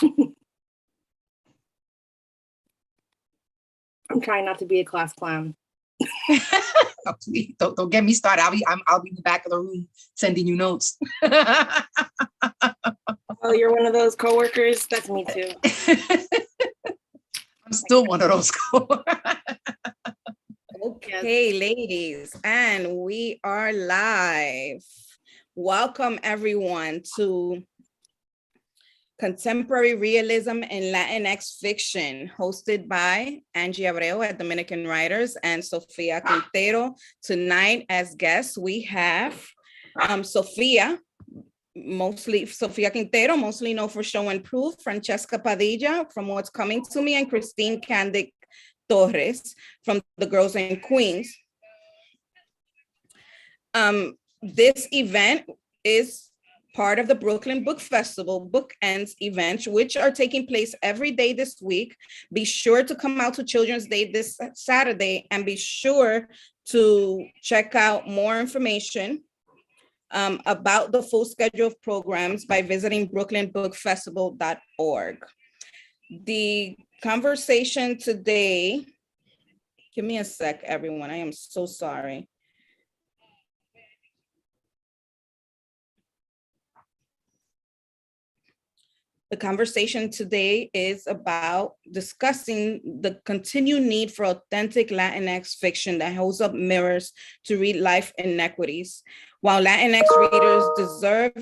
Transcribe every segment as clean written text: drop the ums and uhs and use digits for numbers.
I'm trying not to be a class clown. Oh, please, don't get me started. I'll be in the back of the room sending you notes. Oh, you're one of those coworkers? That's me too. I'm still one of those Okay, ladies, and we are live. Welcome everyone to Contemporary Realism and Latinx Fiction, hosted by Angie Abreu at Dominican Writers and Sofia Quintero. Tonight as guests, we have Sofia Quintero, mostly known for Show and Proof, Francesca Padilla from What's Coming to Me, and Christine Candic Torres from The Girls and Queens. This event is part of the Brooklyn Book Festival Bookends events, which are taking place every day this week. Be sure to come out to Children's Day this Saturday, and be sure to check out more information about the full schedule of programs by visiting brooklynbookfestival.org. The conversation today, give me a sec, everyone. I am so sorry. The conversation today is about discussing the continued need for authentic Latinx fiction that holds up mirrors to read life inequities. While Latinx readers deserve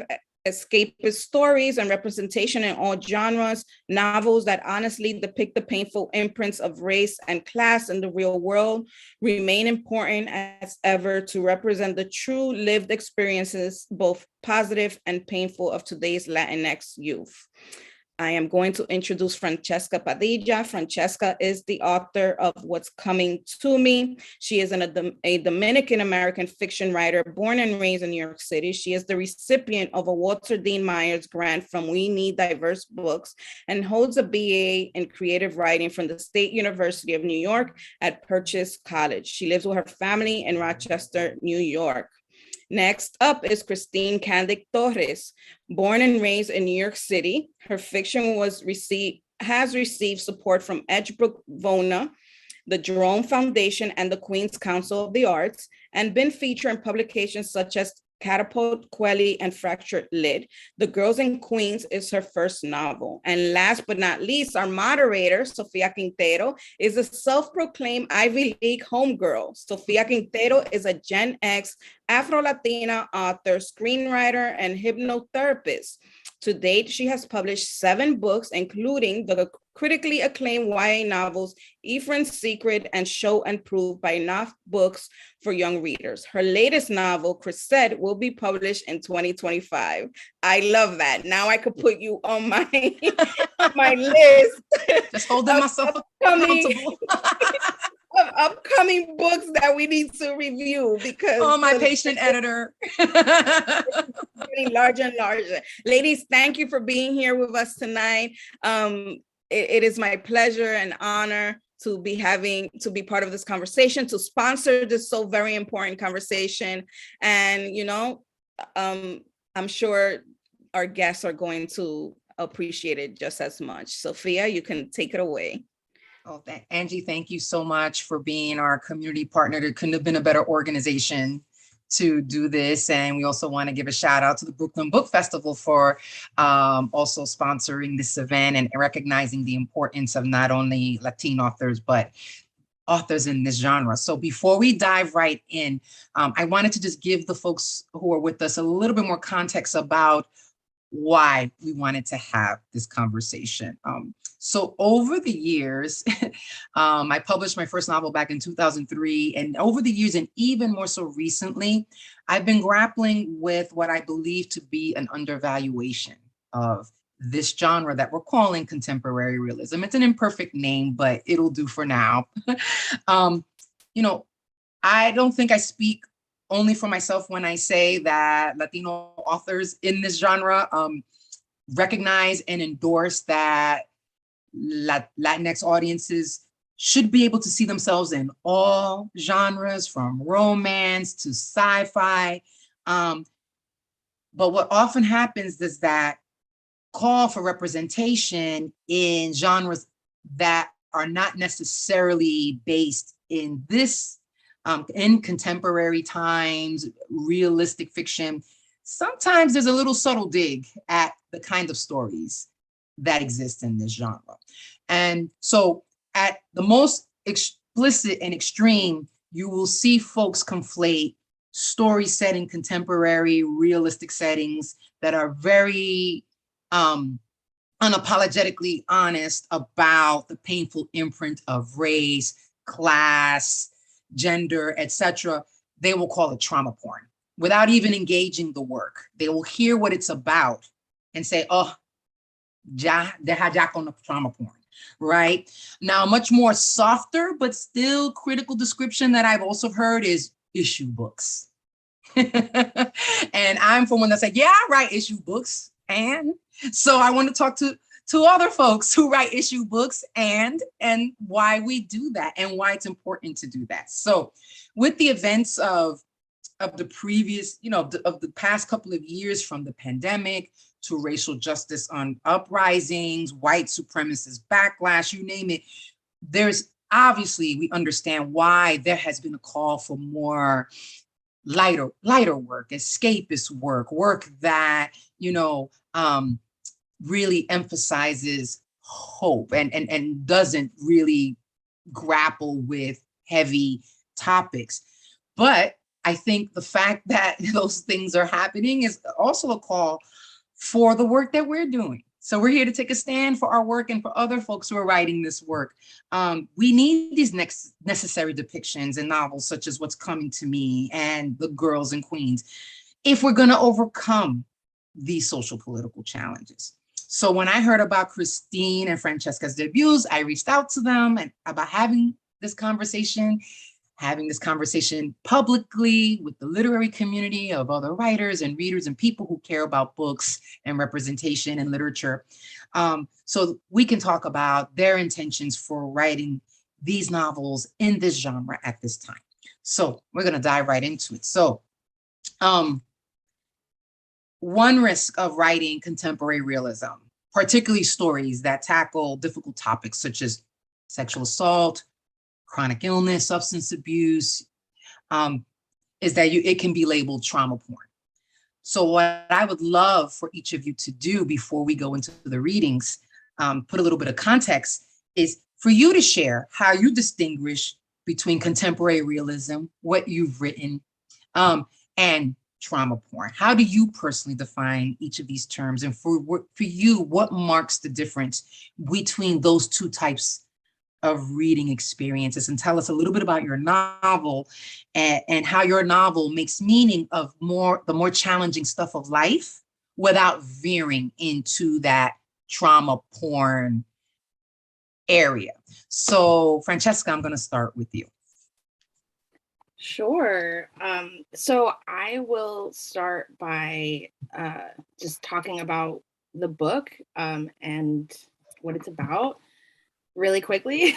escapist stories and representation in all genres, novels that honestly depict the painful imprints of race and class in the real world remain important as ever to represent the true lived experiences, both positive and painful, of today's Latinx youth. I am going to introduce Francesca Padilla. Francesca is the author of What's Coming to Me. She is a Dominican-American fiction writer born and raised in New York City. She is the recipient of a Walter Dean Myers grant from We Need Diverse Books and holds a BA in creative writing from the State University of New York at Purchase College. She lives with her family in Rochester, New York. Next up is Christine Candic Torres. Born and raised in New York City, her fiction has received support from Edgebrook Vona, the Jerome Foundation, and the Queen's Council of the Arts, and been featured in publications such as Catapult, Quelly, and Fractured Lid. The Girls and Queens is her first novel. And last but not least, our moderator, Sofia Quintero, is a self-proclaimed Ivy League homegirl. Sofia Quintero is a Gen X Afro-Latina author, screenwriter, and hypnotherapist. To date, she has published 7 books, including the critically acclaimed YA novels Ephraim's Secret and Show and Prove by Knopf Books for young readers. Her latest novel, Chrisette, will be published in 2025. I love that. Now I could put you on my on my list. Just holding myself accountable. Of upcoming books that we need to review, because my patient editor. Getting larger and larger. Ladies, thank you for being here with us tonight. It is my pleasure and honor to be part of this conversation, to sponsor this so very important conversation. And, I'm sure our guests are going to appreciate it just as much. Sophia, you can take it away. Oh, Angie, thank you so much for being our community partner. There couldn't have been a better organization to do this. And we also want to give a shout out to the Brooklyn Book Festival for also sponsoring this event and recognizing the importance of not only Latino authors, but authors in this genre. So before we dive right in, I wanted to just give the folks who are with us a little bit more context about why we wanted to have this conversation. So over the years, I published my first novel back in 2003, and over the years, and even more so recently, I've been grappling with what I believe to be an undervaluation of this genre that we're calling contemporary realism. It's an imperfect name, but it'll do for now. I don't think I speak only for myself when I say that Latino authors in this genre recognize and endorse that Latinx audiences should be able to see themselves in all genres, from romance to sci-fi. But what often happens is that call for representation in genres that are not necessarily based in this, in contemporary times, realistic fiction. Sometimes there's a little subtle dig at the kind of stories that exist in this genre. And so at the most explicit and extreme, you will see folks conflate stories set in contemporary realistic settings that are very unapologetically honest about the painful imprint of race, class, gender, etc. They will call it trauma porn without even engaging the work. They will hear what it's about and say, oh, deja ya con trauma porn, right? Now, a much more softer, but still critical description that I've also heard is issue books. And I'm from one that's like, yeah, I write issue books. And so I want to talk to other folks who write issue books and why we do that and why it's important to do that. So with the events of the previous, of the past couple of years, from the pandemic to racial justice on uprisings, white supremacist backlash, you name it, there's obviously, we understand why there has been a call for more lighter work, escapist work that, really emphasizes hope and doesn't really grapple with heavy topics. But I think the fact that those things are happening is also a call for the work that we're doing. So we're here to take a stand for our work and for other folks who are writing this work. We need these necessary depictions in novels such as What's Coming to Me and The Girls and Queens, if we're going to overcome these social political challenges. So when I heard about Christine and Francesca's debuts, I reached out to them and about having this conversation publicly with the literary community of other writers and readers and people who care about books and representation and literature. So we can talk about their intentions for writing these novels in this genre at this time. So we're going to dive right into it. So one risk of writing contemporary realism, particularly stories that tackle difficult topics such as sexual assault, chronic illness, substance abuse, is that it can be labeled trauma porn. So what I would love for each of you to do before we go into the readings, put a little bit of context, is for you to share how you distinguish between contemporary realism, what you've written, and trauma porn. How do you personally define each of these terms? And for you, what marks the difference between those two types of reading experiences? And tell us a little bit about your novel and how your novel makes meaning of the more challenging stuff of life without veering into that trauma porn area. So Francesca, I'm going to start with you. Sure. So I will start by just talking about the book and what it's about really quickly.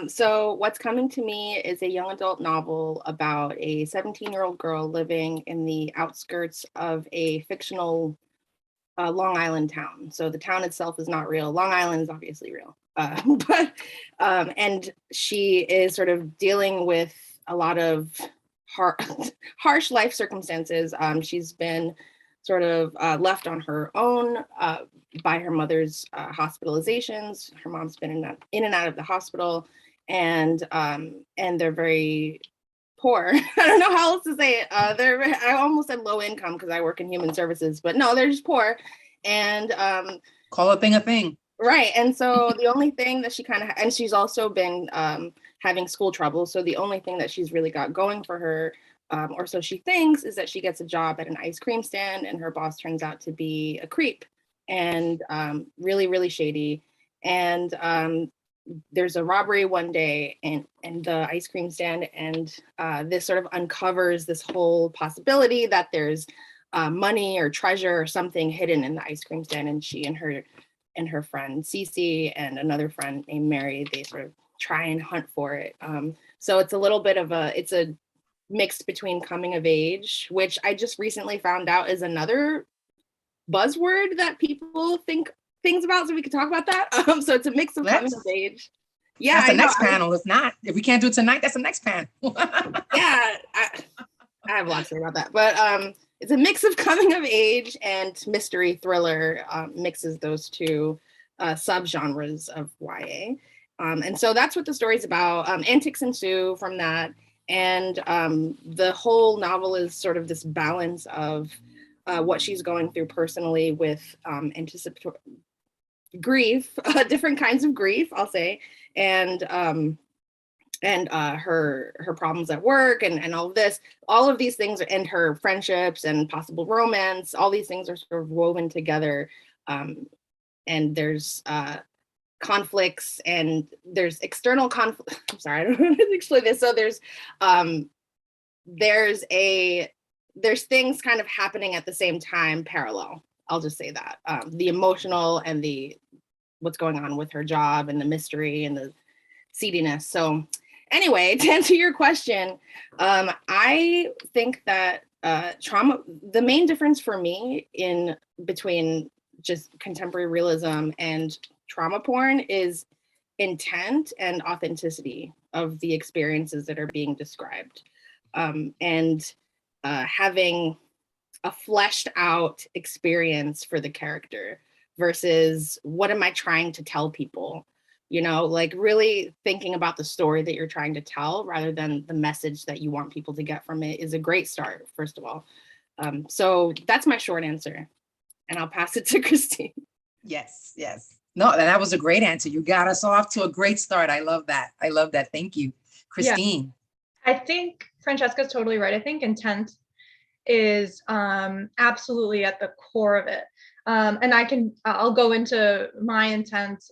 So What's Coming to Me is a young adult novel about a 17-year-old girl living in the outskirts of a fictional Long Island town. So the town itself is not real. Long Island is obviously real. And she is sort of dealing with a lot of harsh life circumstances. She's been sort of left on her own by her mother's hospitalizations. Her mom's been in and out of the hospital, and they're very poor. I don't know how else to say it. I almost said low income because I work in human services, but no, they're just poor. And call a thing a thing. Right. And so the only thing that she and she's also been having school trouble. So the only thing that she's really got going for her, or so she thinks, is that she gets a job at an ice cream stand, and her boss turns out to be a creep and really, really shady. And there's a robbery one day in the ice cream stand, and this sort of uncovers this whole possibility that there's money or treasure or something hidden in the ice cream stand. And she and her friend Cece and another friend named Mary, they sort of try and hunt for it. So it's a little bit of it's a mix between coming of age, which I just recently found out is another buzzword that people think things about, so we could talk about that. So it's a mix of coming of age. Yeah, that's the I know. next panel. If not, if we can't do it tonight, that's the next panel. Yeah, I have a lot to say about that, but it's a mix of coming of age and mystery thriller, mixes those two subgenres of YA. And so that's what the story's about. Antics ensue from that. And the whole novel is sort of this balance of what she's going through personally with anticipatory grief, different kinds of grief, I'll say, and her problems at work and all of these things, and her friendships and possible romance, all these things are sort of woven together. And there's conflicts and there's external conflict. I'm sorry, I don't know how to explain this. So there's things kind of happening at the same time, parallel. I'll just say that. The emotional and what's going on with her job and the mystery and the seediness. So anyway, to answer your question, I think that trauma, the main difference for me between just contemporary realism and trauma porn is intent and authenticity of the experiences that are being described, and having a fleshed out experience for the character versus what am I trying to tell people, like really thinking about the story that you're trying to tell rather than the message that you want people to get from it is a great start, first of all. So that's my short answer, and I'll pass it to Christine. Yes. No, that was a great answer. You got us off to a great start. I love that. Thank you. Christine. Yeah. I think Francesca's totally right. I think intent is absolutely at the core of it. And I'll go into my intent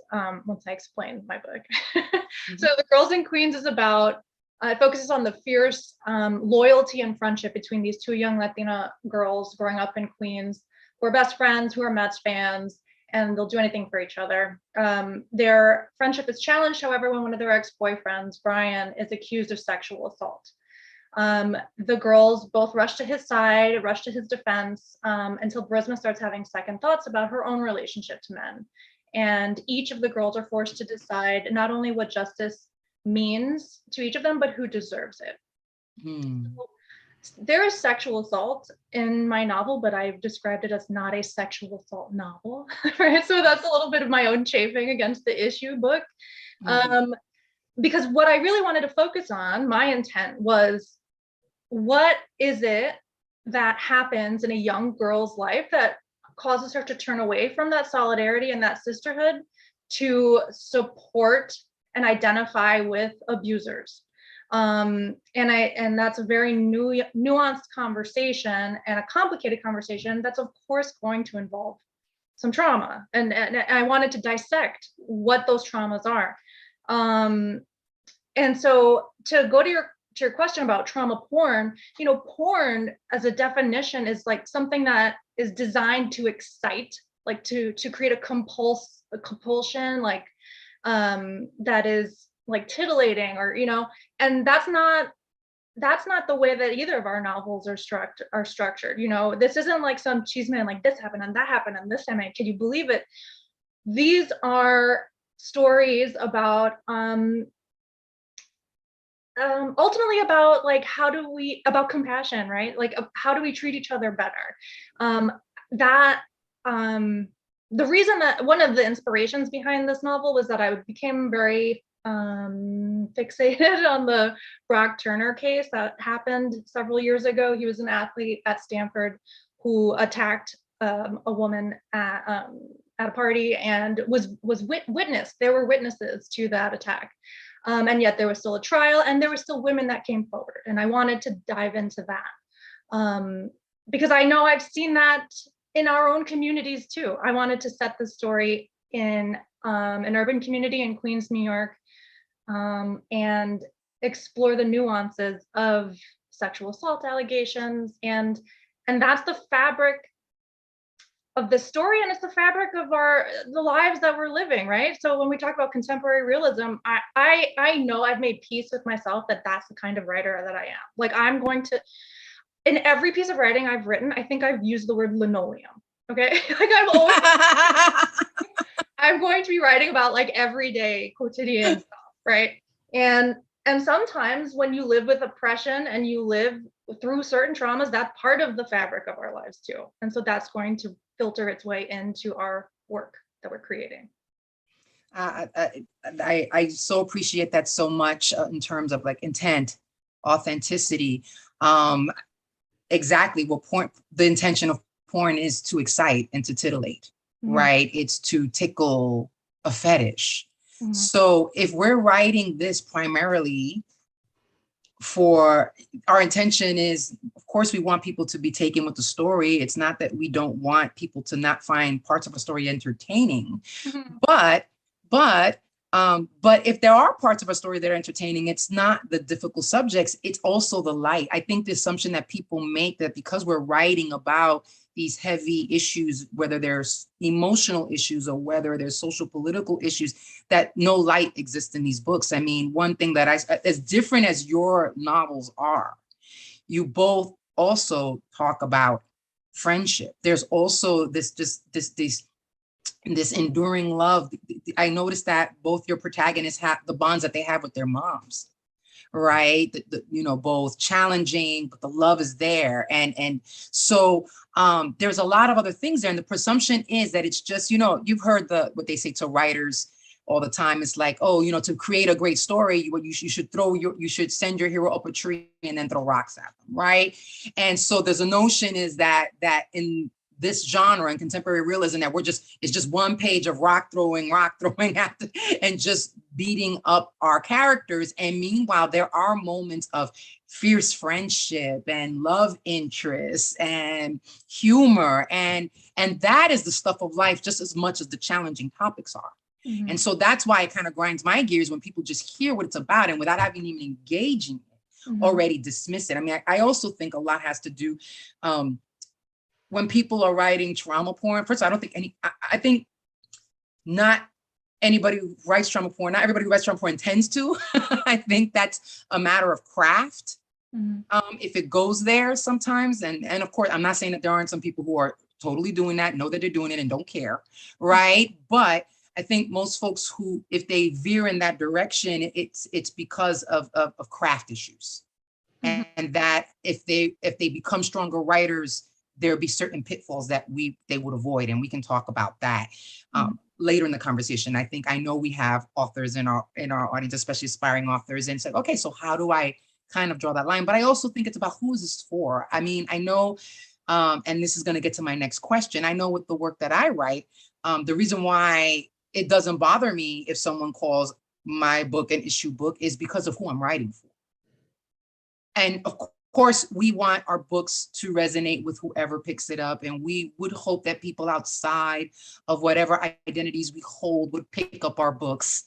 once I explain my book. Mm-hmm. So The Girls in Queens is about, it focuses on the fierce loyalty and friendship between these two young Latina girls growing up in Queens who are best friends, who are Mets fans, and they'll do anything for each other. Their friendship is challenged, however, when one of their ex-boyfriends, Brian, is accused of sexual assault. The girls both rush to his side, rush to his defense, until Burisma starts having second thoughts about her own relationship to men. And each of the girls are forced to decide not only what justice means to each of them, but who deserves it. So, there is sexual assault in my novel, but I've described it as not a sexual assault novel, right? So that's a little bit of my own chafing against the issue book. Because what I really wanted to focus on, my intent was, what is it that happens in a young girl's life that causes her to turn away from that solidarity and that sisterhood to support and identify with abusers? And that's a very nuanced conversation and a complicated conversation that's of course going to involve some trauma. And I wanted to dissect what those traumas are. And so to go to your question about trauma porn, porn as a definition is like something that is designed to excite, like to create a compulsion, like that is like titillating, or and that's not the way that either of our novels are structured. This isn't like some cheeseman, like this happened and that happened and this time, can you believe it? These are stories about ultimately about like about compassion, right? Like how do we treat each other better? The reason that one of the inspirations behind this novel was that I became very fixated on the Brock Turner case that happened several years ago. He was an athlete at Stanford who attacked a woman at a party and was witnessed. There were witnesses to that attack. And yet there was still a trial and there were still women that came forward. And I wanted to dive into that because I know I've seen that in our own communities too. I wanted to set the story in an urban community in Queens, New York, and explore the nuances of sexual assault allegations. And that's the fabric of the story, and it's the fabric of the lives that we're living, right? So when we talk about contemporary realism, I know I've made peace with myself that that's the kind of writer that I am. Like I'm going to, in every piece of writing I've written, I think I've used the word linoleum. Okay. Like I'm going to be writing about like everyday quotidian stuff, right? And sometimes when you live with oppression and you live through certain traumas, that's part of the fabric of our lives too. And so that's going to filter its way into our work that we're creating. I so appreciate that so much in terms of like intent, authenticity. Exactly what the intention of porn is to excite and to titillate, right? It's to tickle a fetish. So if we're writing this primarily for, our intention is, of course, we want people to be taken with the story. It's not that we don't want people to not find parts of a story entertaining, but if there are parts of a story that are entertaining, it's not the difficult subjects, it's also the light. I think the assumption that people make that because we're writing about these heavy issues, whether there's emotional issues or whether there's social political issues, that no light exists in these books. I mean, one thing that as different as your novels are, you both also talk about friendship. There's also this enduring love. I noticed that both your protagonists have the bonds that they have with their moms, right? Both challenging, but the love is there. And so there's a lot of other things there. And the presumption is that it's just, you've heard what they say to writers all the time. It's like, to create a great story, you should send your hero up a tree and then throw rocks at them, right? And so there's a notion is that in this genre and contemporary realism that it's just one page of rock throwing after and just beating up our characters. And meanwhile, there are moments of fierce friendship and love interest and humor. And that is the stuff of life just as much as the challenging topics are. And so that's why it kind of grinds my gears when people just hear what it's about and without having even engaging it, already dismiss it. I mean, I also think a lot has to do, when people are writing trauma porn, first, I think not anybody who writes trauma porn, not everybody who writes trauma porn intends to. I think that's a matter of craft. If it goes there sometimes, and of course, I'm not saying that there aren't some people who are totally doing that, know that they're doing it and don't care, right? But I think most folks who, if they veer in that direction, it's because of craft issues. And that if they become stronger writers, there'll be certain pitfalls that they would avoid. And we can talk about that later in the conversation. I know we have authors in our audience, especially aspiring authors, and say, okay, so how do I kind of draw that line? But I also think it's about who is this for? I mean, I know, and this is going to get to my next question. I know with the work that I write, the reason why it doesn't bother me if someone calls my book an issue book is because of who I'm writing for. And of course, we want our books to resonate with whoever picks it up. And we would hope that people outside of whatever identities we hold would pick up our books,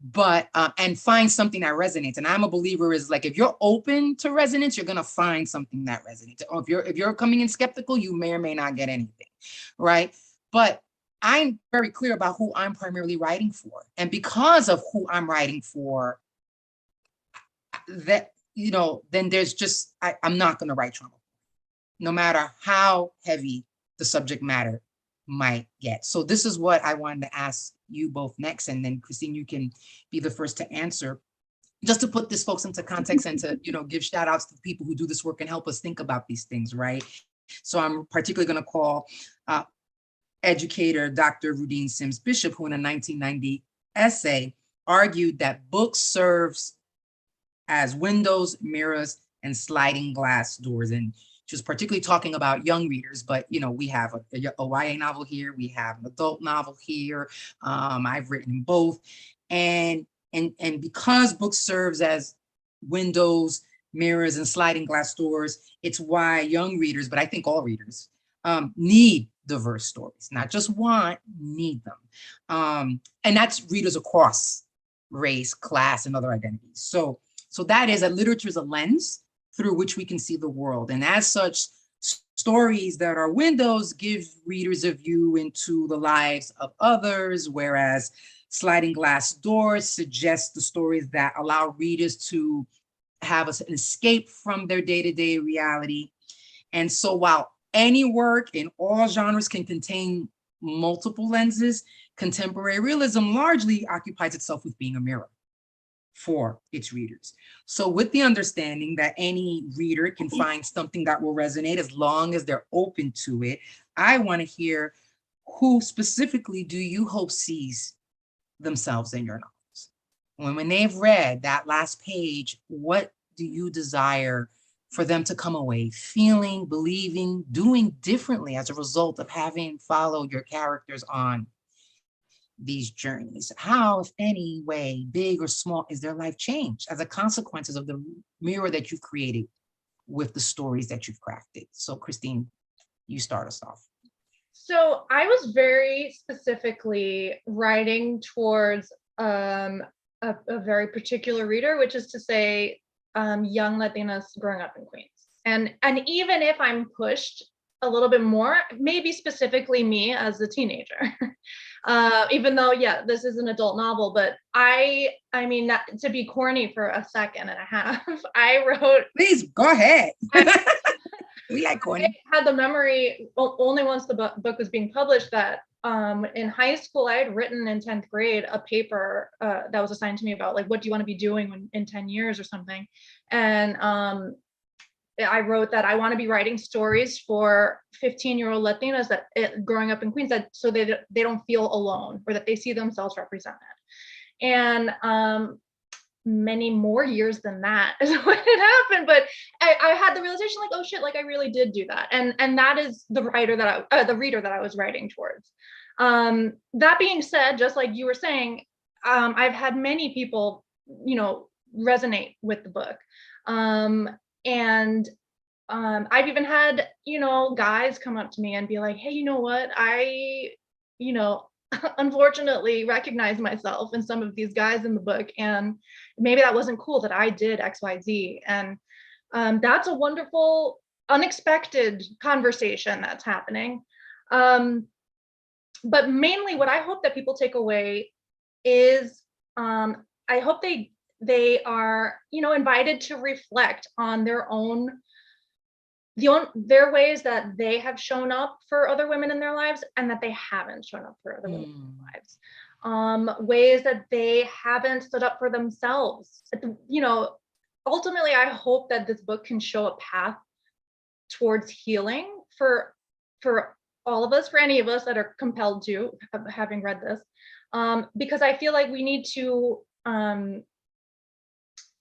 but and find something that resonates. And I'm a believer is like, if you're open to resonance, you're going to find something that resonates. Or if you're coming in skeptical, you may or may not get anything, right? But I'm very clear about who I'm primarily writing for. And because of who I'm writing for, that, then there's just, I'm not going to write trauma, no matter how heavy the subject matter might get. So this is what I wanted to ask you both next. And then Christine, you can be the first to answer, just to put this folks into context and to, give shout outs to the people who do this work and help us think about these things, right? So I'm particularly going to call educator Dr. Rudine Sims Bishop, who in a 1990 essay argued that books serves as windows, mirrors, and sliding glass doors. And she was particularly talking about young readers, but we have a YA novel here, we have an adult novel here. I've written both. And because books serves as windows, mirrors, and sliding glass doors, it's why young readers, but I think all readers, need diverse stories, not just want, need them. And that's readers across race, class, and other identities. So that is that literature is a lens through which we can see the world. And as such, stories that are windows give readers a view into the lives of others, whereas sliding glass doors suggest the stories that allow readers to have an escape from their day-to-day reality. And so while any work in all genres can contain multiple lenses, contemporary realism largely occupies itself with being a mirror for its readers. So with the understanding that any reader can find something that will resonate as long as they're open to it, I want to hear, who specifically do you hope sees themselves in your novels? When they've read that last page, what do you desire for them to come away feeling, believing, doing differently as a result of having followed your characters on these journeys? How, if any way, big or small, is their life changed as a consequences of the mirror that you've created with the stories that you've crafted? So Christine, you start us off. So I was very specifically writing towards a very particular reader, which is to say young Latinas growing up in Queens. And even if I'm pushed a little bit more, maybe specifically me as a teenager, even though, yeah, this is an adult novel, but I mean, to be corny for a second and a half, I wrote— Please, go ahead. We like corny. I had the memory, only once the book was being published, that in high school, I had written in 10th grade a paper that was assigned to me about, like, what do you want to be doing in 10 years or something? And I wrote that I want to be writing stories for 15-year-old Latinas that growing up in Queens, that so they don't feel alone, or that they see themselves represented. And many more years than that is when it happened, but I had the realization, like, oh shit, like I really did do that, and that is the reader that I was writing towards. That being said, just like you were saying, I've had many people, resonate with the book, and I've even had, guys come up to me and be like, hey, you know what, I unfortunately recognize myself in some of these guys in the book, and maybe that wasn't cool that I did XYZ. And that's a wonderful, unexpected conversation that's happening. But mainly what I hope that people take away is, I hope they are, invited to reflect on their ways that they have shown up for other women in their lives, and that they haven't shown up for other women in their lives. Ways that they haven't stood up for themselves. Ultimately, I hope that this book can show a path towards healing for all of us, for any of us that are compelled to, having read this, because I feel like we need to.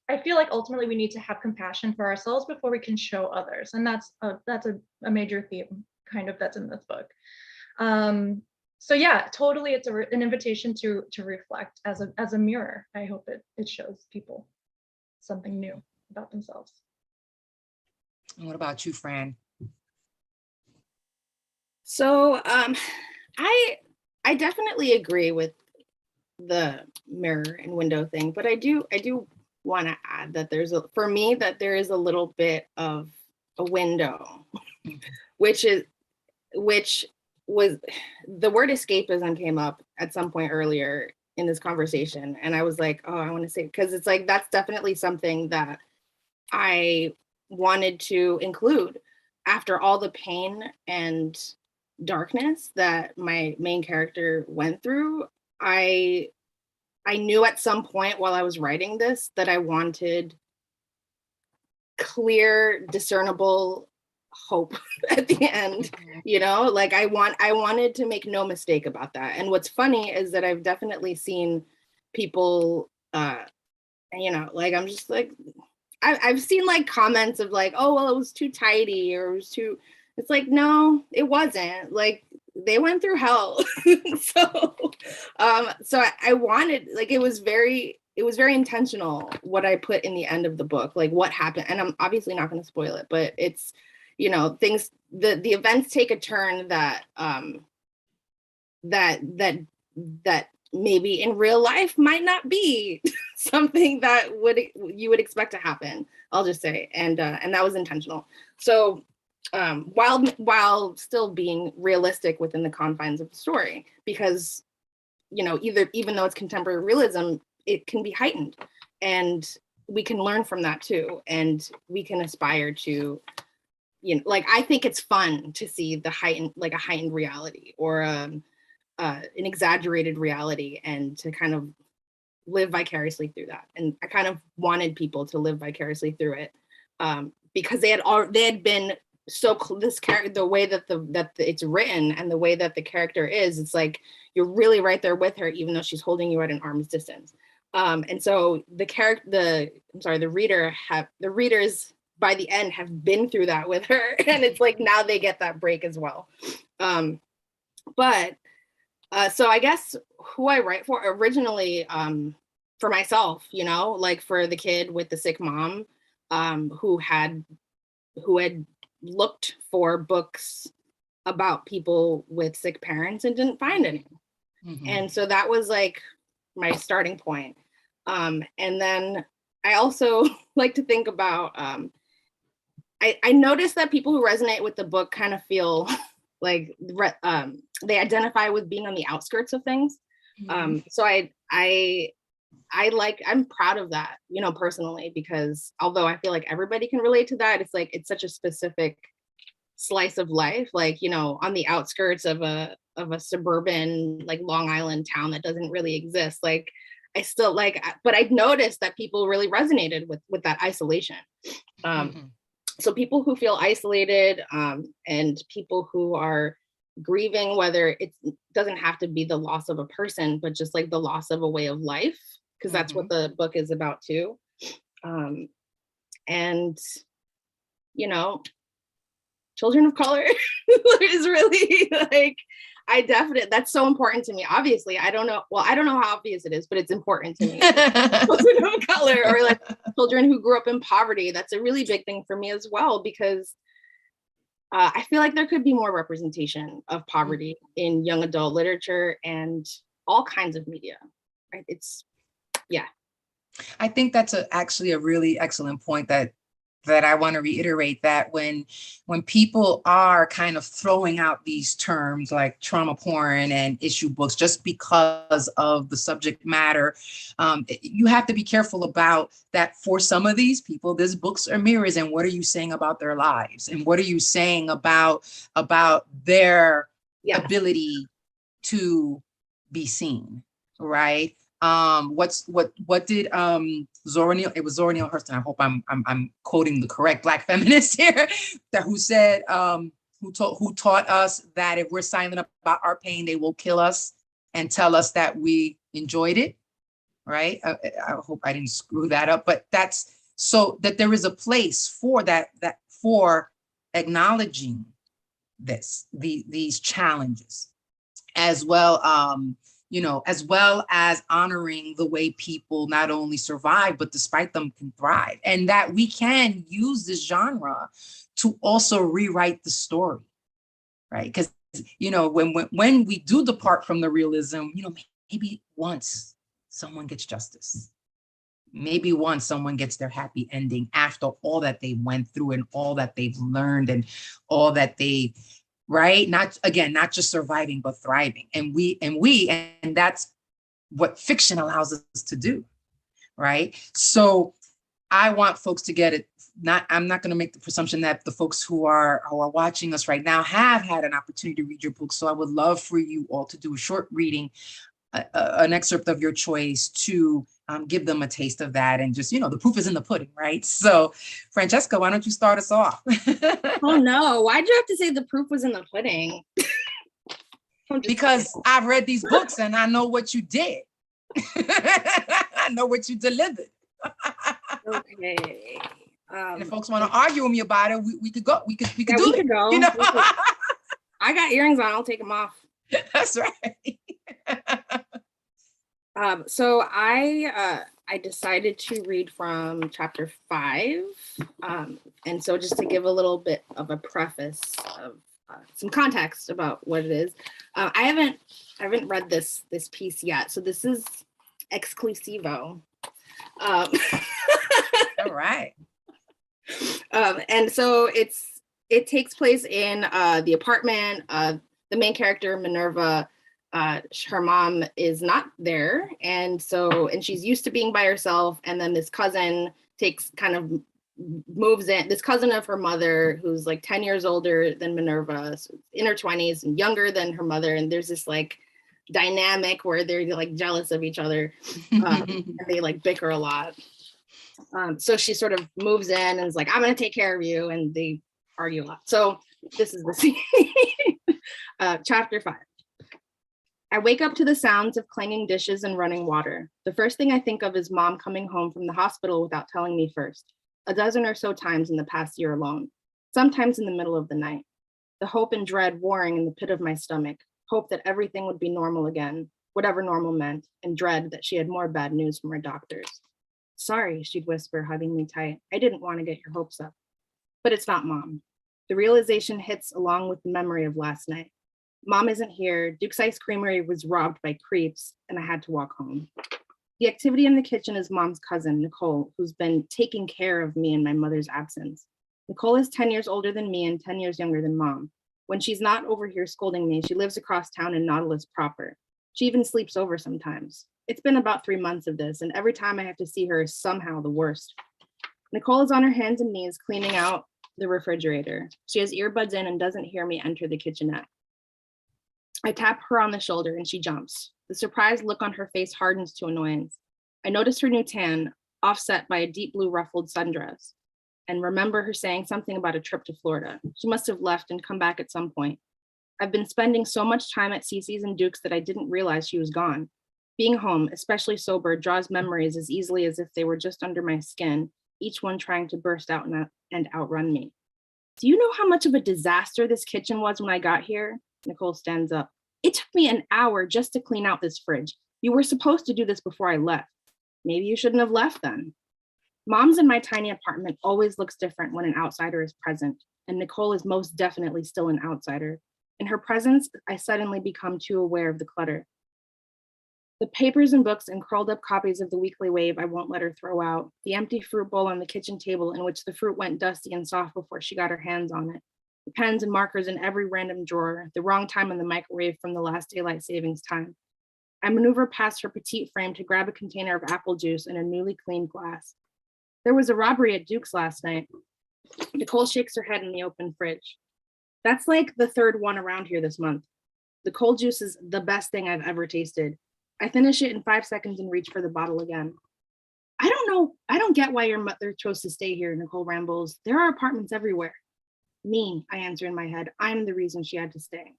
I feel like ultimately we need to have compassion for ourselves before we can show others. And that's a major theme kind of that's in this book. So yeah, totally. It's an invitation to reflect as a mirror. I hope it shows people something new about themselves. And what about you, Fran? So I definitely agree with the mirror and window thing, but I do want to add that for me there is a little bit of a window, which was the word escapism came up at some point earlier in this conversation, and I was like, oh, I want to say, because it's like that's definitely something that I wanted to include after all the pain and darkness that my main character went through. I knew at some point while I was writing this that I wanted clear, discernible hope at the end, like I wanted to make no mistake about that. And what's funny is that I've definitely seen people, like I'm just like, I've seen like comments of like, oh, well, it was too tidy, or it was too, it's like, no, it wasn't. Like, they went through hell. So I wanted, like, it was very intentional what I put in the end of the book, like what happened. And I'm obviously not going to spoil it, but it's, things, the events take a turn that maybe in real life might not be something that you would expect to happen, I'll just say. And that was intentional. So while still being realistic within the confines of the story, because even though it's contemporary realism, it can be heightened, and we can learn from that too, and we can aspire to you know, like I think it's fun to see the heightened reality, or an exaggerated reality, and to kind of live vicariously through that. And I kind of wanted people to live vicariously through it, because they had been so this character, the way that it's written and the way that the character is, it's like you're really right there with her, even though she's holding you at an arm's distance. And so the readers by the end have been through that with her, and it's like now they get that break as well. But so I guess who I write for originally, for myself, you know, like for the kid with the sick mom, who had looked for books about people with sick parents and didn't find any. Mm-hmm. And so that was like my starting point. And then I also like to think about, I noticed that people who resonate with the book kind of feel like they identify with being on the outskirts of things. Mm-hmm. So I'm proud of that, you know, personally, because although I feel like everybody can relate to that, it's like, it's such a specific slice of life, like, you know, on the outskirts of a suburban, like Long Island town that doesn't really exist. Like, I still like, but I noticed that people really resonated with that isolation. Mm-hmm. So people who feel isolated, and people who are grieving, whether it doesn't have to be the loss of a person, but just like the loss of a way of life, because that's what the book is about too. And, you know, children of color is really like, that's so important to me. Obviously, I don't know how obvious it is, but it's important to me. Children of color, or like children who grew up in poverty. That's a really big thing for me as well, because I feel like there could be more representation of poverty in young adult literature and all kinds of media. Right? I think that's actually a really excellent point that I want to reiterate, that when people are kind of throwing out these terms like trauma porn and issue books just because of the subject matter, you have to be careful about that. For some of these people, these books are mirrors, and what are you saying about their lives, and what are you saying about their ability to be seen, right? What did Zora Neale, it was Zora Neale Hurston, I hope I'm quoting the correct Black feminist here, who said, who taught us that if we're silent about our pain, they will kill us and tell us that we enjoyed it, right? I hope I didn't screw that up, but that's so that there is a place for that for acknowledging these challenges, as well, you know, as well as honoring the way people not only survive, but despite them can thrive. And that we can use this genre to also rewrite the story, right? Because, you know, when we do depart from the realism, you know, maybe once someone gets justice. Maybe once someone gets their happy ending after all that they went through and all that they've learned and all that they, right? Not just surviving, but thriving. And that's what fiction allows us to do, right? So I want folks to get it. I'm not going to make the presumption that the folks who are watching us right now have had an opportunity to read your book. So I would love for you all to do a short reading, an excerpt of your choice, to give them a taste of that. And just, you know, the proof is in the pudding, right? So Francesca, why don't you start us off? Oh no, why'd you have to say the proof was in the pudding? Because I've read these books and I know what you did. I know what you delivered. Okay. And if folks want to argue with me about it, we could go. We could do it. Go. You know? I got earrings on. I'll take them off. That's right. So I decided to read from chapter 5, and so just to give a little bit of a preface of some context about what it is, I haven't read this piece yet, so this is exclusivo. All right. And so it takes place in the apartment. The main character, Minerva, her mom is not there, and she's used to being by herself, and then this cousin takes kind of moves in, this cousin of her mother who's like 10 years older than Minerva, so in her 20s and younger than her mother. And there's this like dynamic where they're like jealous of each other and they like bicker a lot. So she sort of moves in and is like, I'm going to take care of you. And they argue a lot. So this is the scene. Chapter 5. I wake up to the sounds of clanging dishes and running water. The first thing I think of is mom coming home from the hospital without telling me first, a dozen or so times in the past year alone, sometimes in the middle of the night. The hope and dread warring in the pit of my stomach, hope that everything would be normal again, whatever normal meant, and dread that she had more bad news from her doctors. Sorry, she'd whisper, hugging me tight. I didn't want to get your hopes up. But it's not mom. The realization hits along with the memory of last night. Mom isn't here. Duke's Ice Creamery was robbed by creeps, and I had to walk home. The activity in the kitchen is mom's cousin, Nicole, who's been taking care of me in my mother's absence. Nicole is 10 years older than me and 10 years younger than mom. When she's not over here scolding me, she lives across town in Nautilus proper. She even sleeps over sometimes. It's been about 3 months of this, and every time I have to see her is somehow the worst. Nicole is on her hands and knees cleaning out the refrigerator. She has earbuds in and doesn't hear me enter the kitchenette. I tap her on the shoulder and she jumps. The surprised look on her face hardens to annoyance. I notice her new tan, offset by a deep blue ruffled sundress, and remember her saying something about a trip to Florida. She must have left and come back at some point. I've been spending so much time at Cece's and Duke's that I didn't realize she was gone. Being home, especially sober, draws memories as easily as if they were just under my skin, each one trying to burst out and outrun me. Do you know how much of a disaster this kitchen was when I got here? Nicole stands up. It took me an hour just to clean out this fridge. You were supposed to do this before I left. Maybe you shouldn't have left then. Mom's in my tiny apartment always looks different when an outsider is present, and Nicole is most definitely still an outsider. In her presence, I suddenly become too aware of the clutter. The papers and books and curled up copies of the Weekly Wave I won't let her throw out, the empty fruit bowl on the kitchen table in which the fruit went dusty and soft before she got her hands on it, the pens and markers in every random drawer, the wrong time in the microwave from the last daylight savings time. I maneuver past her petite frame to grab a container of apple juice and a newly cleaned glass. There was a robbery at Duke's last night. Nicole shakes her head in the open fridge. That's like the third one around here this month. The cold juice is the best thing I've ever tasted. I finish it in 5 seconds and reach for the bottle again. I don't know. I don't get why your mother chose to stay here, Nicole rambles. There are apartments everywhere. Me, I answer in my head. I'm the reason she had to stay.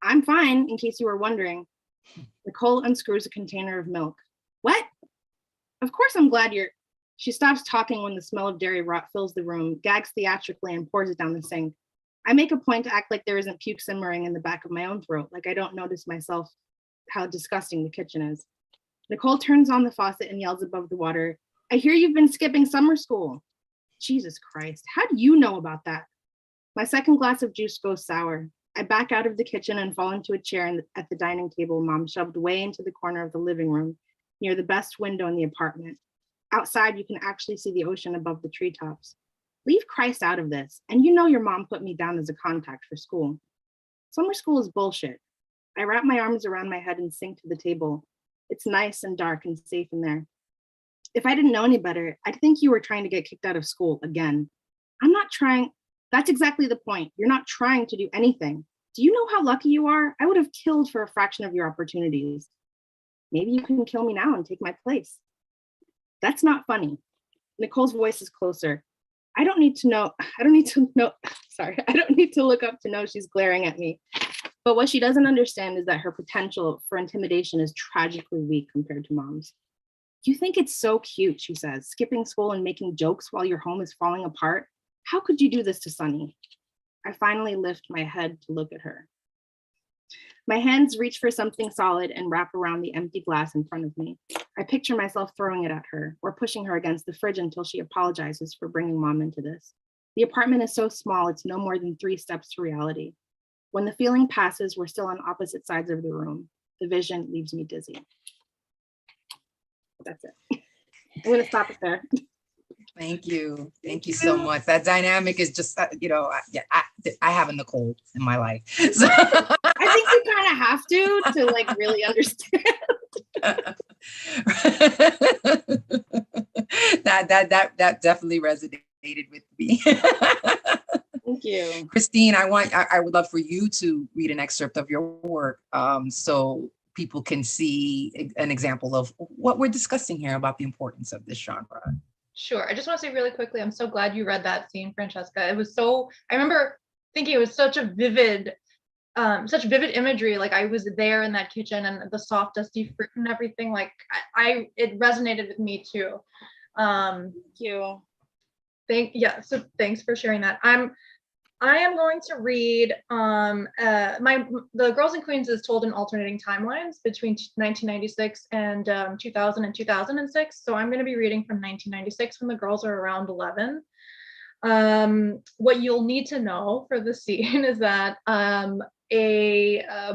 I'm fine, in case you were wondering. Nicole unscrews a container of milk. What? Of course I'm glad you're... She stops talking when the smell of dairy rot fills the room, gags theatrically and pours it down the sink. I make a point to act like there isn't puke simmering in the back of my own throat, like I don't notice myself how disgusting the kitchen is. Nicole turns on the faucet and yells above the water, I hear you've been skipping summer school. Jesus Christ, how do you know about that? My second glass of juice goes sour. I back out of the kitchen and fall into a chair at the dining table Mom shoved way into the corner of the living room, near the best window in the apartment. Outside, you can actually see the ocean above the treetops. Leave Christ out of this, and you know your mom put me down as a contact for school. Summer school is bullshit. I wrap my arms around my head and sink to the table. It's nice and dark and safe in there. If I didn't know any better, I'd think you were trying to get kicked out of school again. I'm not trying. That's exactly the point. You're not trying to do anything. Do you know how lucky you are? I would have killed for a fraction of your opportunities. Maybe you can kill me now and take my place. That's not funny. Nicole's voice is closer. I don't need to look up to know she's glaring at me. But what she doesn't understand is that her potential for intimidation is tragically weak compared to Mom's. You think it's so cute, she says, skipping school and making jokes while your home is falling apart? How could you do this to Sunny? I finally lift my head to look at her. My hands reach for something solid and wrap around the empty glass in front of me. I picture myself throwing it at her or pushing her against the fridge until she apologizes for bringing Mom into this. The apartment is so small, it's no more than 3 steps to reality. When the feeling passes, we're still on opposite sides of the room. The vision leaves me dizzy. That's it. I'm gonna stop it there. Thank you. Thank you so much. That dynamic is just, I have a Nicole in my life. So. I think you kind of have to like really understand. that definitely resonates. Angie. Thank you. Christine, I would love for you to read an excerpt of your work, so people can see an example of what we're discussing here about the importance of this genre. Sure. I just want to say really quickly, I'm so glad you read that scene, Francesca. It was so, I remember thinking it was such vivid imagery. Like I was there in that kitchen and the soft, dusty fruit and everything. Like it resonated with me too. Thank you. So thanks for sharing that. I am going to read The Girls and Queens is told in alternating timelines between 1996 and 2000 and 2006. So I'm going to be reading from 1996 when the girls are around 11. What you'll need to know for the scene is that a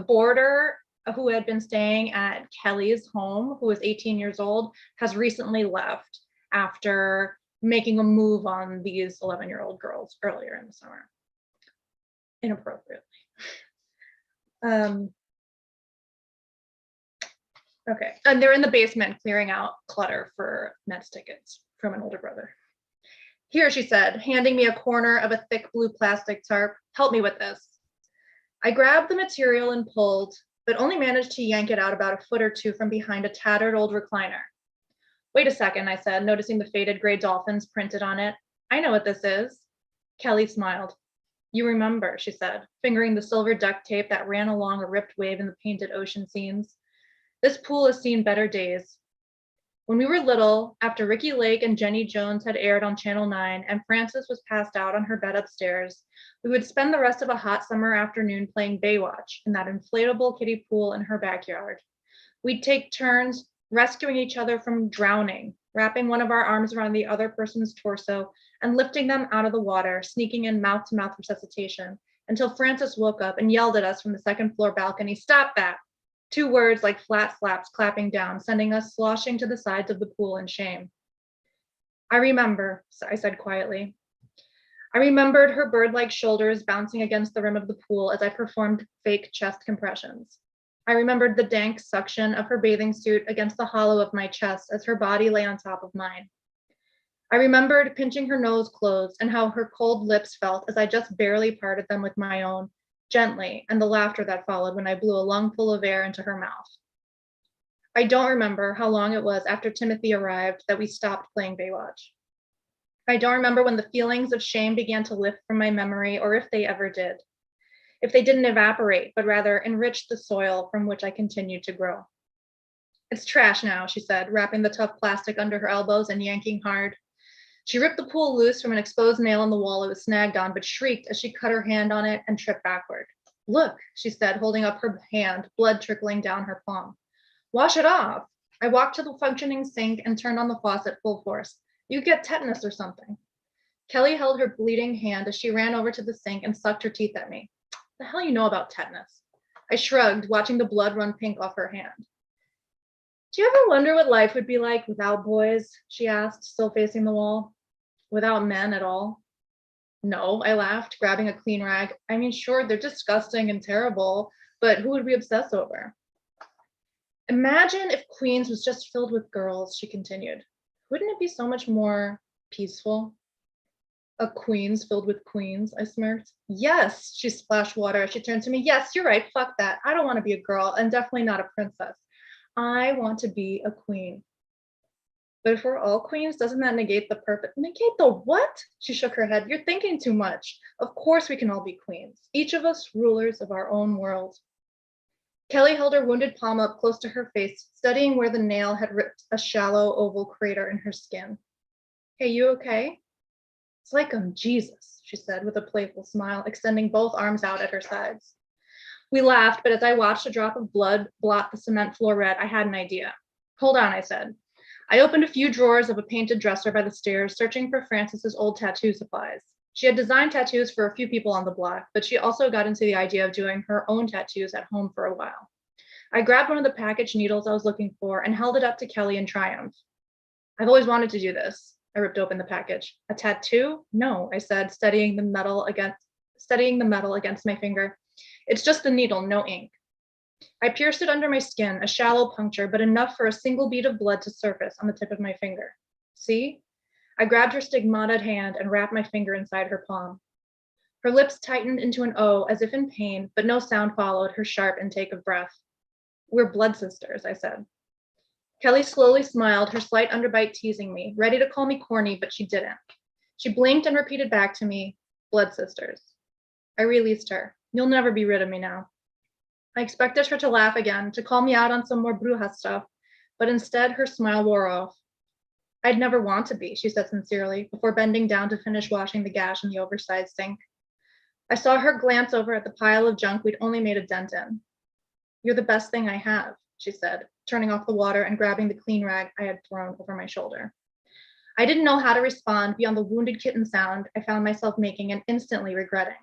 boarder who had been staying at Kelly's home, who was 18 years old, has recently left after making a move on these 11-year-old girls earlier in the summer. Inappropriately. Okay, and they're in the basement clearing out clutter for Mets tickets from an older brother. Here, she said, handing me a corner of a thick blue plastic tarp. Help me with this. I grabbed the material and pulled, but only managed to yank it out about a foot or two from behind a tattered old recliner. Wait a second, I said, noticing the faded gray dolphins printed on it. I know what this is. Kelly smiled. You remember, she said, fingering the silver duct tape that ran along a ripped wave in the painted ocean scenes. This pool has seen better days. When we were little, after Ricky Lake and Jenny Jones had aired on Channel 9 and Frances was passed out on her bed upstairs, we would spend the rest of a hot summer afternoon playing Baywatch in that inflatable kiddie pool in her backyard. We'd take turns rescuing each other from drowning, wrapping one of our arms around the other person's torso and lifting them out of the water, sneaking in mouth-to-mouth resuscitation, until Frances woke up and yelled at us from the second-floor balcony, "Stop that!" 2 words like flat slaps clapping down, sending us sloshing to the sides of the pool in shame. I remember, I said quietly. I remembered her bird-like shoulders bouncing against the rim of the pool as I performed fake chest compressions. I remembered the dank suction of her bathing suit against the hollow of my chest as her body lay on top of mine. I remembered pinching her nose closed and how her cold lips felt as I just barely parted them with my own, gently, and the laughter that followed when I blew a lungful of air into her mouth. I don't remember how long it was after Timothy arrived that we stopped playing Baywatch. I don't remember when the feelings of shame began to lift from my memory, or if they ever did. If they didn't evaporate, but rather enriched the soil from which I continued to grow. It's trash now, she said, wrapping the tough plastic under her elbows and yanking hard. She ripped the pool loose from an exposed nail in the wall it was snagged on, but shrieked as she cut her hand on it and tripped backward. Look, she said, holding up her hand, blood trickling down her palm. Wash it off. I walked to the functioning sink and turned on the faucet full force. You get tetanus or something. Kelly held her bleeding hand as she ran over to the sink and sucked her teeth at me. The hell you know about tetanus? I shrugged, watching the blood run pink off her hand. Do you ever wonder what life would be like without boys? She asked, still facing the wall. Without men at all? No, I laughed, grabbing a clean rag. I mean, sure, they're disgusting and terrible, but who would we obsess over? Imagine if Queens was just filled with girls, she continued. Wouldn't it be so much more peaceful? A Queens filled with queens, I smirked. Yes, she splashed water as she turned to me. Yes, you're right, fuck that. I don't want to be a girl and definitely not a princess. I want to be a queen. But if we're all queens, doesn't that negate the purpose? Negate the what? She shook her head. You're thinking too much. Of course we can all be queens. Each of us rulers of our own world. Kelly held her wounded palm up close to her face, studying where the nail had ripped a shallow oval crater in her skin. Hey, you okay? It's like I'm Jesus, she said with a playful smile, extending both arms out at her sides. We laughed, but as I watched a drop of blood blot the cement floor red, I had an idea. Hold on, I said. I opened a few drawers of a painted dresser by the stairs, searching for Frances's old tattoo supplies. She had designed tattoos for a few people on the block, but she also got into the idea of doing her own tattoos at home for a while. I grabbed one of the packaged needles I was looking for and held it up to Kelly in triumph. I've always wanted to do this. I ripped open the package. A tattoo? No, I said, studying the metal against my finger. It's just the needle, no ink. I pierced it under my skin, a shallow puncture, but enough for a single bead of blood to surface on the tip of my finger. See? I grabbed her stigmata'd hand and wrapped my finger inside her palm. Her lips tightened into an O as if in pain, but no sound followed her sharp intake of breath. We're blood sisters, I said. Kelly slowly smiled, her slight underbite teasing me, ready to call me corny, but she didn't. She blinked and repeated back to me, blood sisters. I released her. You'll never be rid of me now. I expected her to laugh again, to call me out on some more bruja stuff, but instead her smile wore off. I'd never want to be, she said sincerely, before bending down to finish washing the gash in the oversized sink. I saw her glance over at the pile of junk we'd only made a dent in. You're the best thing I have, she said, turning off the water and grabbing the clean rag I had thrown over my shoulder. I didn't know how to respond beyond the wounded kitten sound I found myself making and instantly regretting.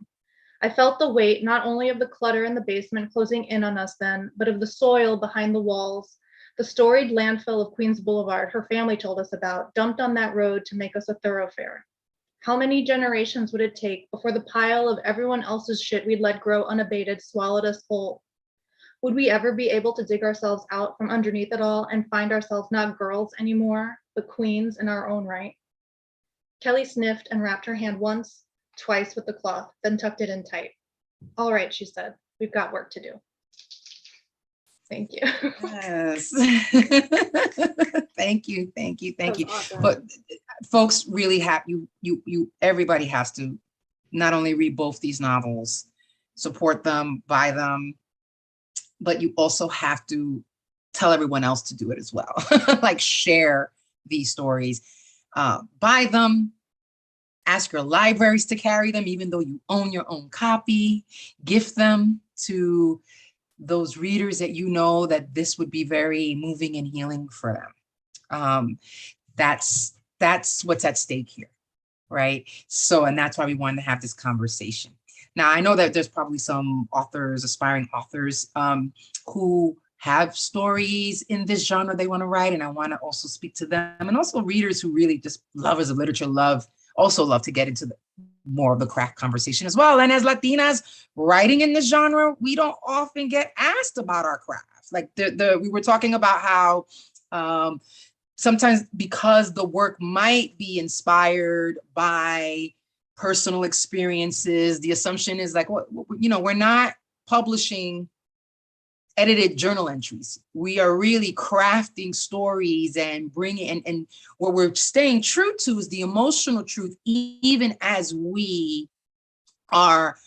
I felt the weight not only of the clutter in the basement closing in on us then, but of the soil behind the walls, the storied landfill of Queens Boulevard her family told us about, dumped on that road to make us a thoroughfare. How many generations would it take before the pile of everyone else's shit we'd let grow unabated swallowed us whole? Would we ever be able to dig ourselves out from underneath it all and find ourselves not girls anymore, but queens in our own right? Kelly sniffed and wrapped her hand once, twice with the cloth, then tucked it in tight. All right, she said, we've got work to do. Thank you. Yes. Thank you. Awesome. But folks really have everybody has to not only read both these novels, support them, buy them, but you also have to tell everyone else to do it as well. Like share these stories, buy them, ask your libraries to carry them, even though you own your own copy, gift them to those readers that you know that this would be very moving and healing for them. That's what's at stake here, right? So, and that's why we wanted to have this conversation. Now, I know that there's probably some authors, aspiring authors, who have stories in this genre they want to write, and I want to also speak to them, and also readers who really just lovers of literature also love to get into more of the craft conversation as well. And as Latinas writing in this genre, we don't often get asked about our craft. Like we were talking about how sometimes because the work might be inspired by personal experiences, the assumption is like, we're not publishing edited journal entries. We are really crafting stories and bringing, and what we're staying true to is the emotional truth, even as we are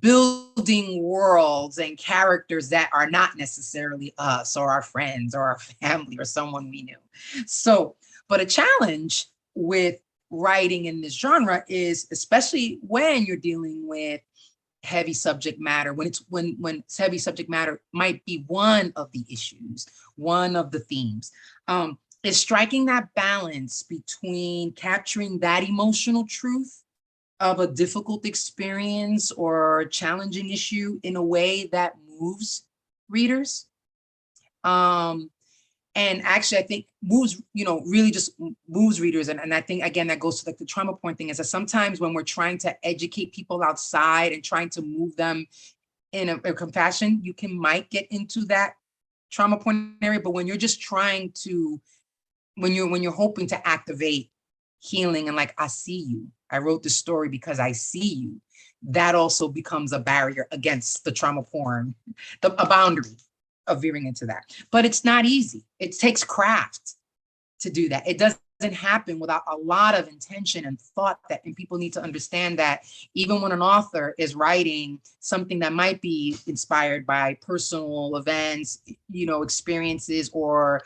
building worlds and characters that are not necessarily us or our friends or our family or someone we knew. So, but a challenge with writing in this genre is, especially when you're dealing with heavy subject matter, when heavy subject matter might be one of the issues, one of the themes, is striking that balance between capturing that emotional truth of a difficult experience or challenging issue in a way that moves readers. And actually, I think moves, really just moves readers. And I think, again, that goes to like the trauma point thing, is that sometimes when we're trying to educate people outside and trying to move them in a compassion, you might get into that trauma point area. But when you're just trying to, when you're hoping to activate healing and like, I see you, I wrote this story because I see you, that also becomes a barrier against the trauma porn, a boundary of veering into that. But it's not easy. It takes craft to do that. It doesn't happen without a lot of intention and thought, and people need to understand that even when an author is writing something that might be inspired by personal events, experiences or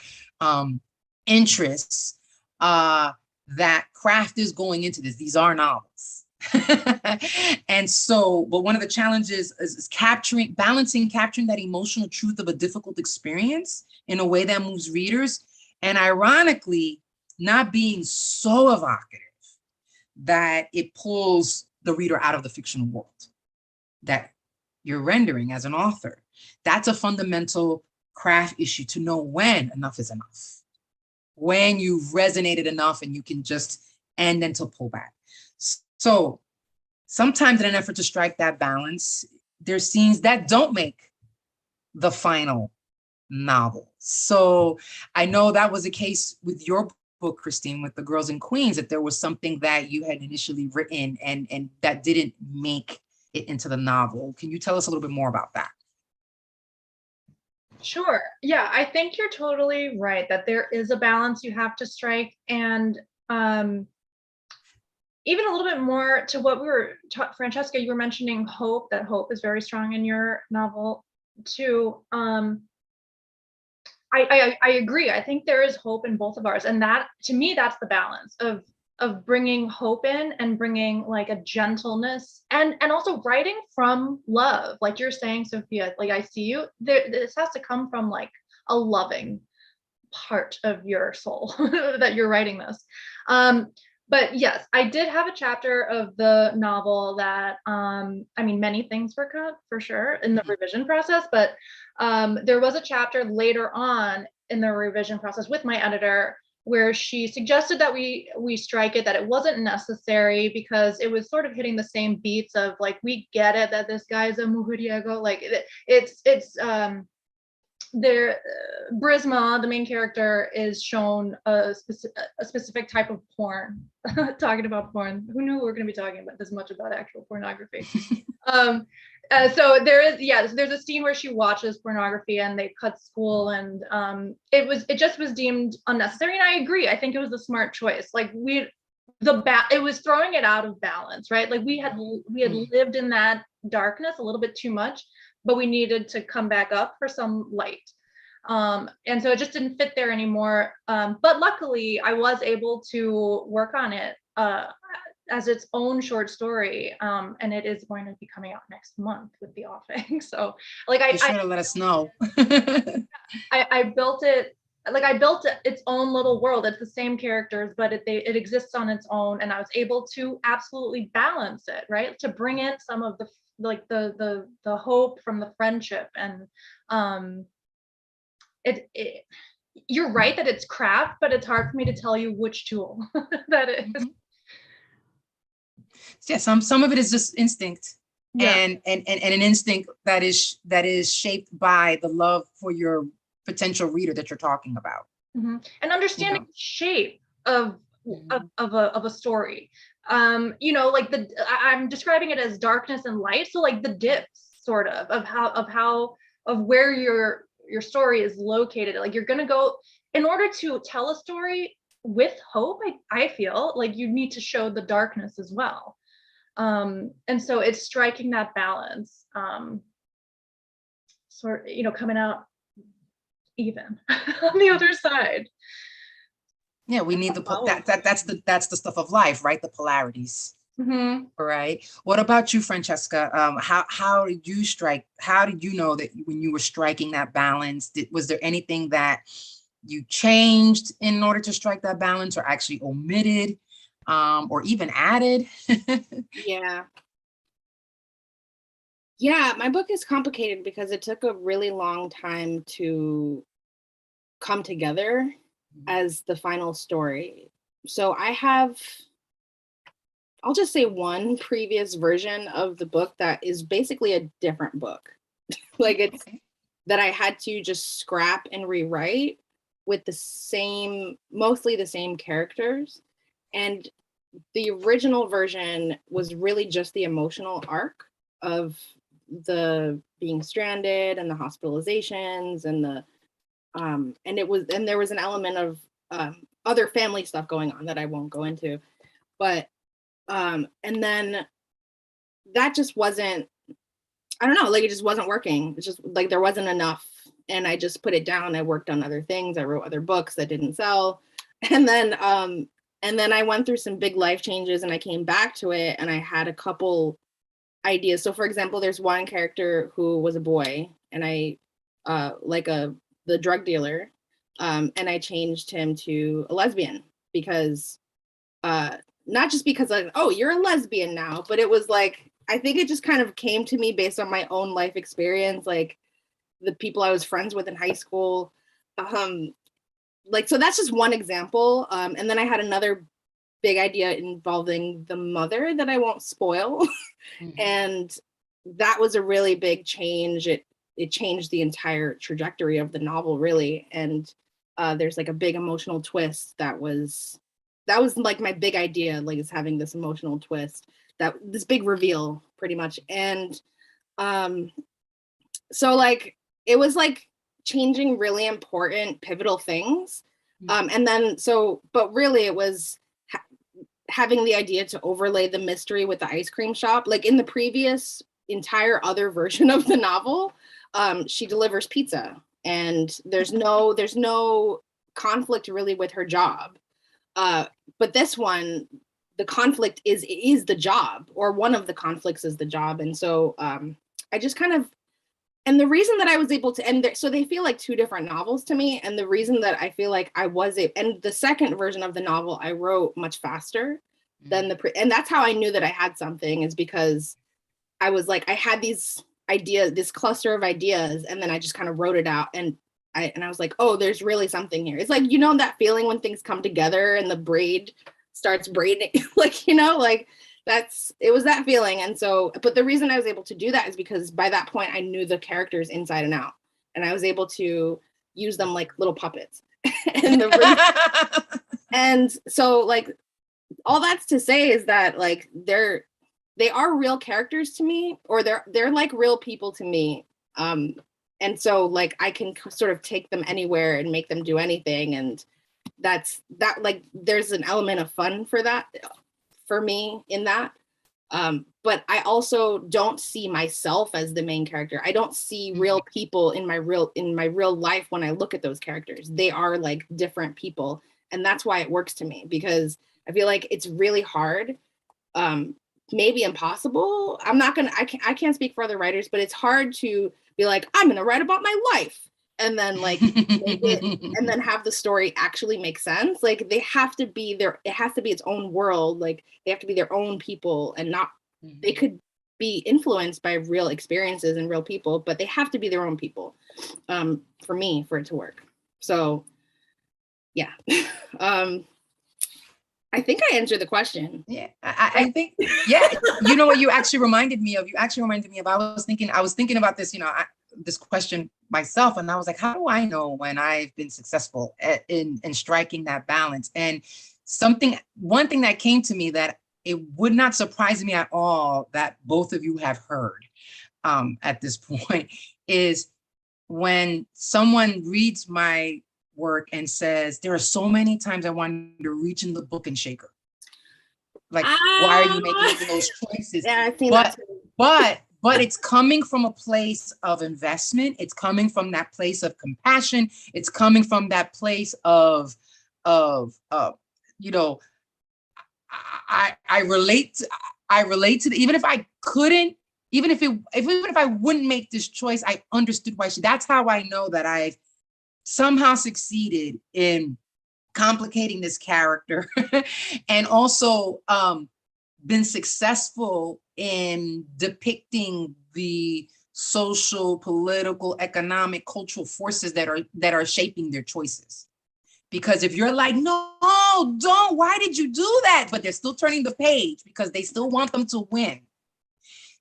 interests, that craft is going into this. These are novels. And so, but one of the challenges is capturing that emotional truth of a difficult experience in a way that moves readers, and ironically, not being so evocative that it pulls the reader out of the fictional world that you're rendering as an author. That's a fundamental craft issue, to know when enough is enough, when you've resonated enough and you can just end and to pull back. So sometimes in an effort to strike that balance, there's scenes that don't make the final novel. So I know that was the case with your book, Christine, with the Girls in Queens, that there was something that you had initially written and that didn't make it into the novel. Can you tell us a little bit more about that? Sure. Yeah, I think you're totally right that there is a balance you have to strike. And even a little bit more to what we were Francesca, you were mentioning hope, that hope is very strong in your novel too. I agree. I think there is hope in both of ours. And that, to me, that's the balance of bringing hope in and bringing like a gentleness and also writing from love. Like you're saying, Sophia, like I see you, this has to come from like a loving part of your soul that you're writing this. But yes, I did have a chapter of the novel that, I mean, many things were cut for sure in the revision process, but there was a chapter later on in the revision process with my editor where she suggested that we strike it, that it wasn't necessary because it was sort of hitting the same beats of like, we get it that this guy's a mujeriego, like it's there, Brisma, the main character, is shown a specific type of porn. Talking about porn, who knew we were going to be talking about this much about actual pornography? So there is, there's a scene where she watches pornography and they cut school, and it just was deemed unnecessary. And I agree. I think it was a smart choice. Like it was throwing it out of balance, right? Like we had lived in that darkness a little bit too much, but we needed to come back up for some light. And so it just didn't fit there anymore. But luckily I was able to work on it as its own short story. And it is going to be coming out next month with the offing. So like Be sure to let us know. I built it, like I built its own little world. It's the same characters, but it exists on its own. And I was able to absolutely balance it, right? To bring in some of the hope from the friendship. And you're right that it's craft, but it's hard for me to tell you which tool that is. Mm-hmm. Yeah, some of it is just instinct. Yeah. And an instinct that is shaped by the love for your potential reader that you're talking about. Mm-hmm. And understanding the shape of a story. Like I'm describing it as darkness and light. So like the dips sort of where your story is located. Like you're going to go, in order to tell a story with hope, I feel like you need to show the darkness as well. And so it's striking that balance, coming out even on the other side. Yeah, we need that's the stuff of life, right? The polarities. Mm-hmm. All right. What about you, Francesca? How did you know that when you were striking that balance, was there anything that you changed in order to strike that balance, or actually omitted, or even added? Yeah, my book is complicated because it took a really long time to come together as the final story. So I'll just say one previous version of the book that is basically a different book. Like it's that I had to just scrap and rewrite with mostly the same characters. And the original version was really just the emotional arc of the being stranded and the hospitalizations and there was an element of other family stuff going on that I won't go into, but and then that just wasn't, I don't know, like it just wasn't working. It's just like there wasn't enough, and I just put it down. I worked on other things. I wrote other books that didn't sell, and then I went through some big life changes, and I came back to it, and I had a couple ideas. So for example, there's one character who was a boy, and I the drug dealer, and I changed him to a lesbian because not just because like, oh, you're a lesbian now, but it was like, I think it just kind of came to me based on my own life experience, like the people I was friends with in high school. So that's just one example. And then I had another big idea involving the mother that I won't spoil. Mm-hmm. And that was a really big change. It changed the entire trajectory of the novel, really. And there's like a big emotional twist that was like my big idea, like is having this emotional twist, this big reveal pretty much. And so like it was like changing really important pivotal things. And then but really it was having the idea to overlay the mystery with the ice cream shop. Like in the previous entire other version of the novel, she delivers pizza and there's no conflict really with her job. But this one, the conflict is the job, or one of the conflicts is the job. And so I just kind of, and the reason that I was able to, and so they feel like two different novels to me. And the reason that I feel like and the second version of the novel I wrote much faster than and that's how I knew that I had something, is because I was like, I had these ideas, this cluster of ideas, and then I just kind of wrote it out. And I was like, oh, there's really something here. It's like, you know, that feeling when things come together and the braid starts braiding, like, you know, like it was that feeling. And so, but the reason I was able to do that is because by that point I knew the characters inside and out, and I was able to use them like little puppets. And so like, all that's to say is that like, they are real characters to me, or they're like real people to me. And so like, I can sort of take them anywhere and make them do anything. And that like, there's an element of fun for me in that. But I also don't see myself as the main character. I don't see real people in my real life when I look at those characters. They are like different people. And that's why it works to me, because I feel like it's really hard, maybe impossible. I can't speak for other writers, but it's hard to be like, I'm gonna write about my life, and then like make it, and then have the story actually make sense. Like they have to be it has to be its own world. Like they have to be their own people, and not, they could be influenced by real experiences and real people, but they have to be their own people, for it to work. So yeah. I think I answered the question. Yeah, I think, yeah. You know what you actually reminded me of? I was thinking about this, you know, this question myself, and I was like, how do I know when I've been successful in striking that balance? And one thing that came to me that it would not surprise me at all that both of you have heard at this point is when someone reads my work and says, there are so many times I wanted to reach in the book and shake her. Like, why are you making those choices? Yeah, I've seen that too. But it's coming from a place of investment. It's coming from that place of compassion. It's coming from that place of you know, I relate to even if I couldn't, even if I wouldn't make this choice, I understood why that's how I know that I've somehow succeeded in complicating this character and also been successful in depicting the social, political, economic, cultural forces that are shaping their choices. Because if you're like, no, don't, why did you do that? But they're still turning the page because they still want them to win.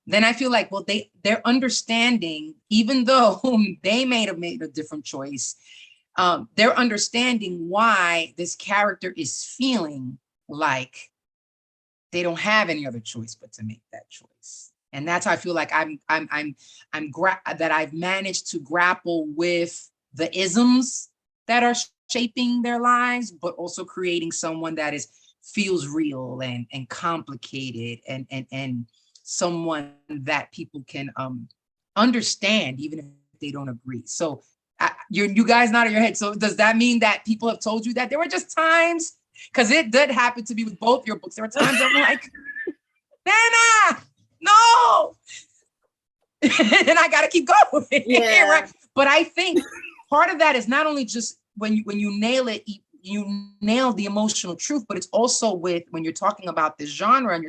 Then I feel like, well, they're understanding, even though they may have made a different choice, they're understanding why this character is feeling like they don't have any other choice but to make that choice. And that's how I feel like that I've managed to grapple with the isms that are shaping their lives, but also creating someone that feels real and complicated and someone that people can understand, even if they don't agree. So you guys nodded your head. So does that mean that people have told you that there were just times, because it did happen to me with both your books, there were times I'm like, Nana, no. And I got to keep going. Yeah. Right? But I think part of that is not only just when you nail it, you nail the emotional truth, but it's also with when you're talking about this genre and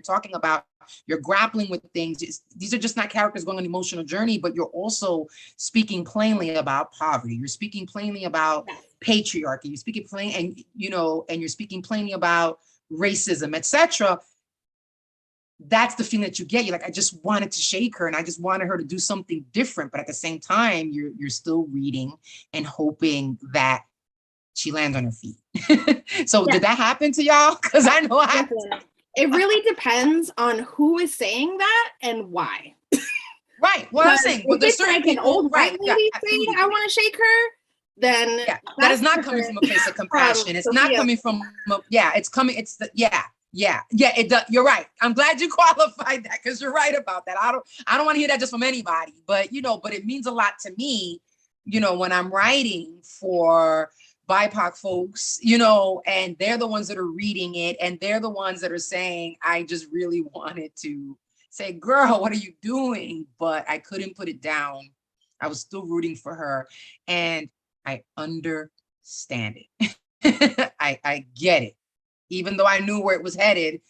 you're grappling with things. These are just not characters going on an emotional journey, but you're also speaking plainly about poverty. You're speaking plainly about patriarchy. You're speaking plain, and you're speaking plainly about racism, etc. That's the feeling that you get. You're like, I just wanted to shake her and I just wanted her to do something different. But at the same time, you're still reading and hoping that she lands on her feet. So did that happen to y'all? Because I know it really depends on who is saying that and why. Right. Well, I'm saying, well, there's certain like people, an old white lady saying, I want to shake her, then that is not coming from a place of compassion. It's not coming from, it's coming, it's the, it does. You're right. I'm glad you qualified that, because you're right about that. I don't want to hear that just from anybody, but, but it means a lot to me, when I'm writing for BIPOC folks, and they're the ones that are reading it, and they're the ones that are saying, I just really wanted to say, girl, what are you doing? But I couldn't put it down. I was still rooting for her, and I understand it. I get it. Even though I knew where it was headed,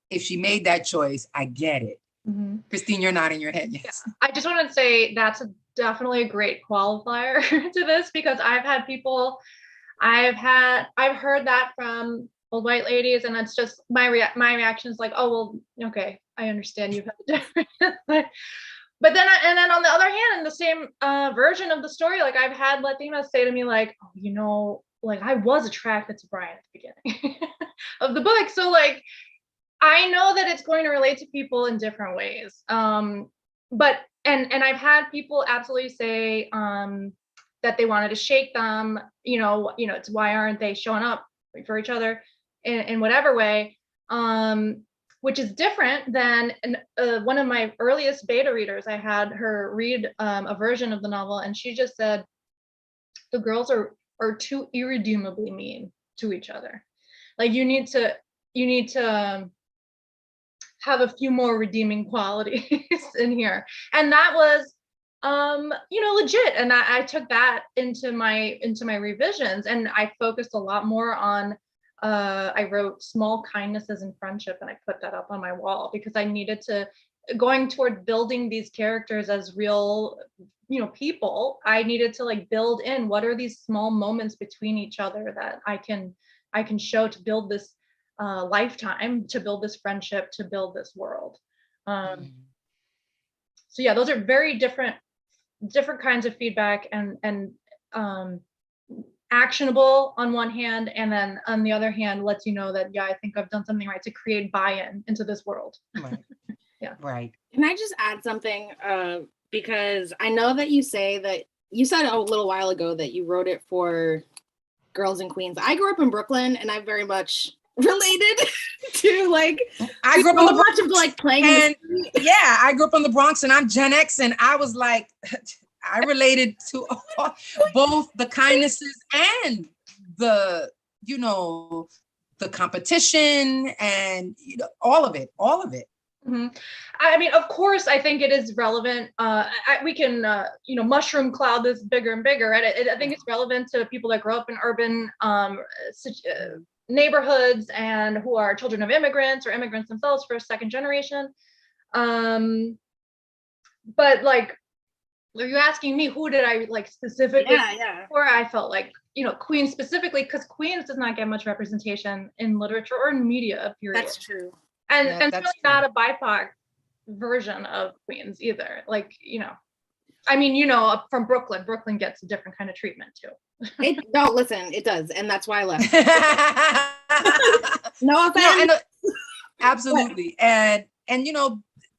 if she made that choice, I get it. Mm-hmm. Christine, you're nodding your head. Yes. I just want to say that's definitely a great qualifier to this, because I've heard that from old white ladies, and it's just my reaction is like, oh, well, okay, I understand you've had a different. But then, and then on the other hand, in the same version of the story, like I've had Latinas say to me like, oh, like I was attracted to Brian at the beginning of the book. So like, I know that it's going to relate to people in different ways. But I've had people absolutely say that they wanted to shake them, it's why aren't they showing up for each other in whatever way, which is different than one of my earliest beta readers. I had her read a version of the novel, and she just said, the girls are too irredeemably mean to each other. Like you need to have a few more redeeming qualities in here. And that was legit. And I took that into my revisions, and I focused a lot more on I wrote small kindnesses and friendship, and I put that up on my wall because I needed to, going toward building these characters as real people, I needed to like build in what are these small moments between each other that I can show to build this lifetime, to build this friendship, to build this world. So yeah, those are very different kinds of feedback, and actionable on one hand, and then on the other hand lets you know that I think I've done something right to create buy-in into this world. Right. Yeah. Right. Can I just add something? Because I know that you said a little while ago that you wrote it for girls and queens. I grew up in Brooklyn, and I very much related to like, I grew up in the Bronx of like playing. And I grew up in the Bronx, and I'm Gen X, and I was like, I related to both the kindnesses and the, the competition and all of it. Mm-hmm. I mean, of course, I think it is relevant. We can, mushroom cloud this bigger and bigger, right? I think it's relevant to people that grow up in urban neighborhoods and who are children of immigrants or immigrants themselves for a second generation. But like, are you asking me who did I like specifically? Or I felt like, Queens specifically, because Queens does not get much representation in literature or in media, period. That's true. And it's really not a BIPOC version of Queens either. Like, I mean, from Brooklyn gets a different kind of treatment too. No, listen, it does. And that's why I left. No offense. Absolutely. And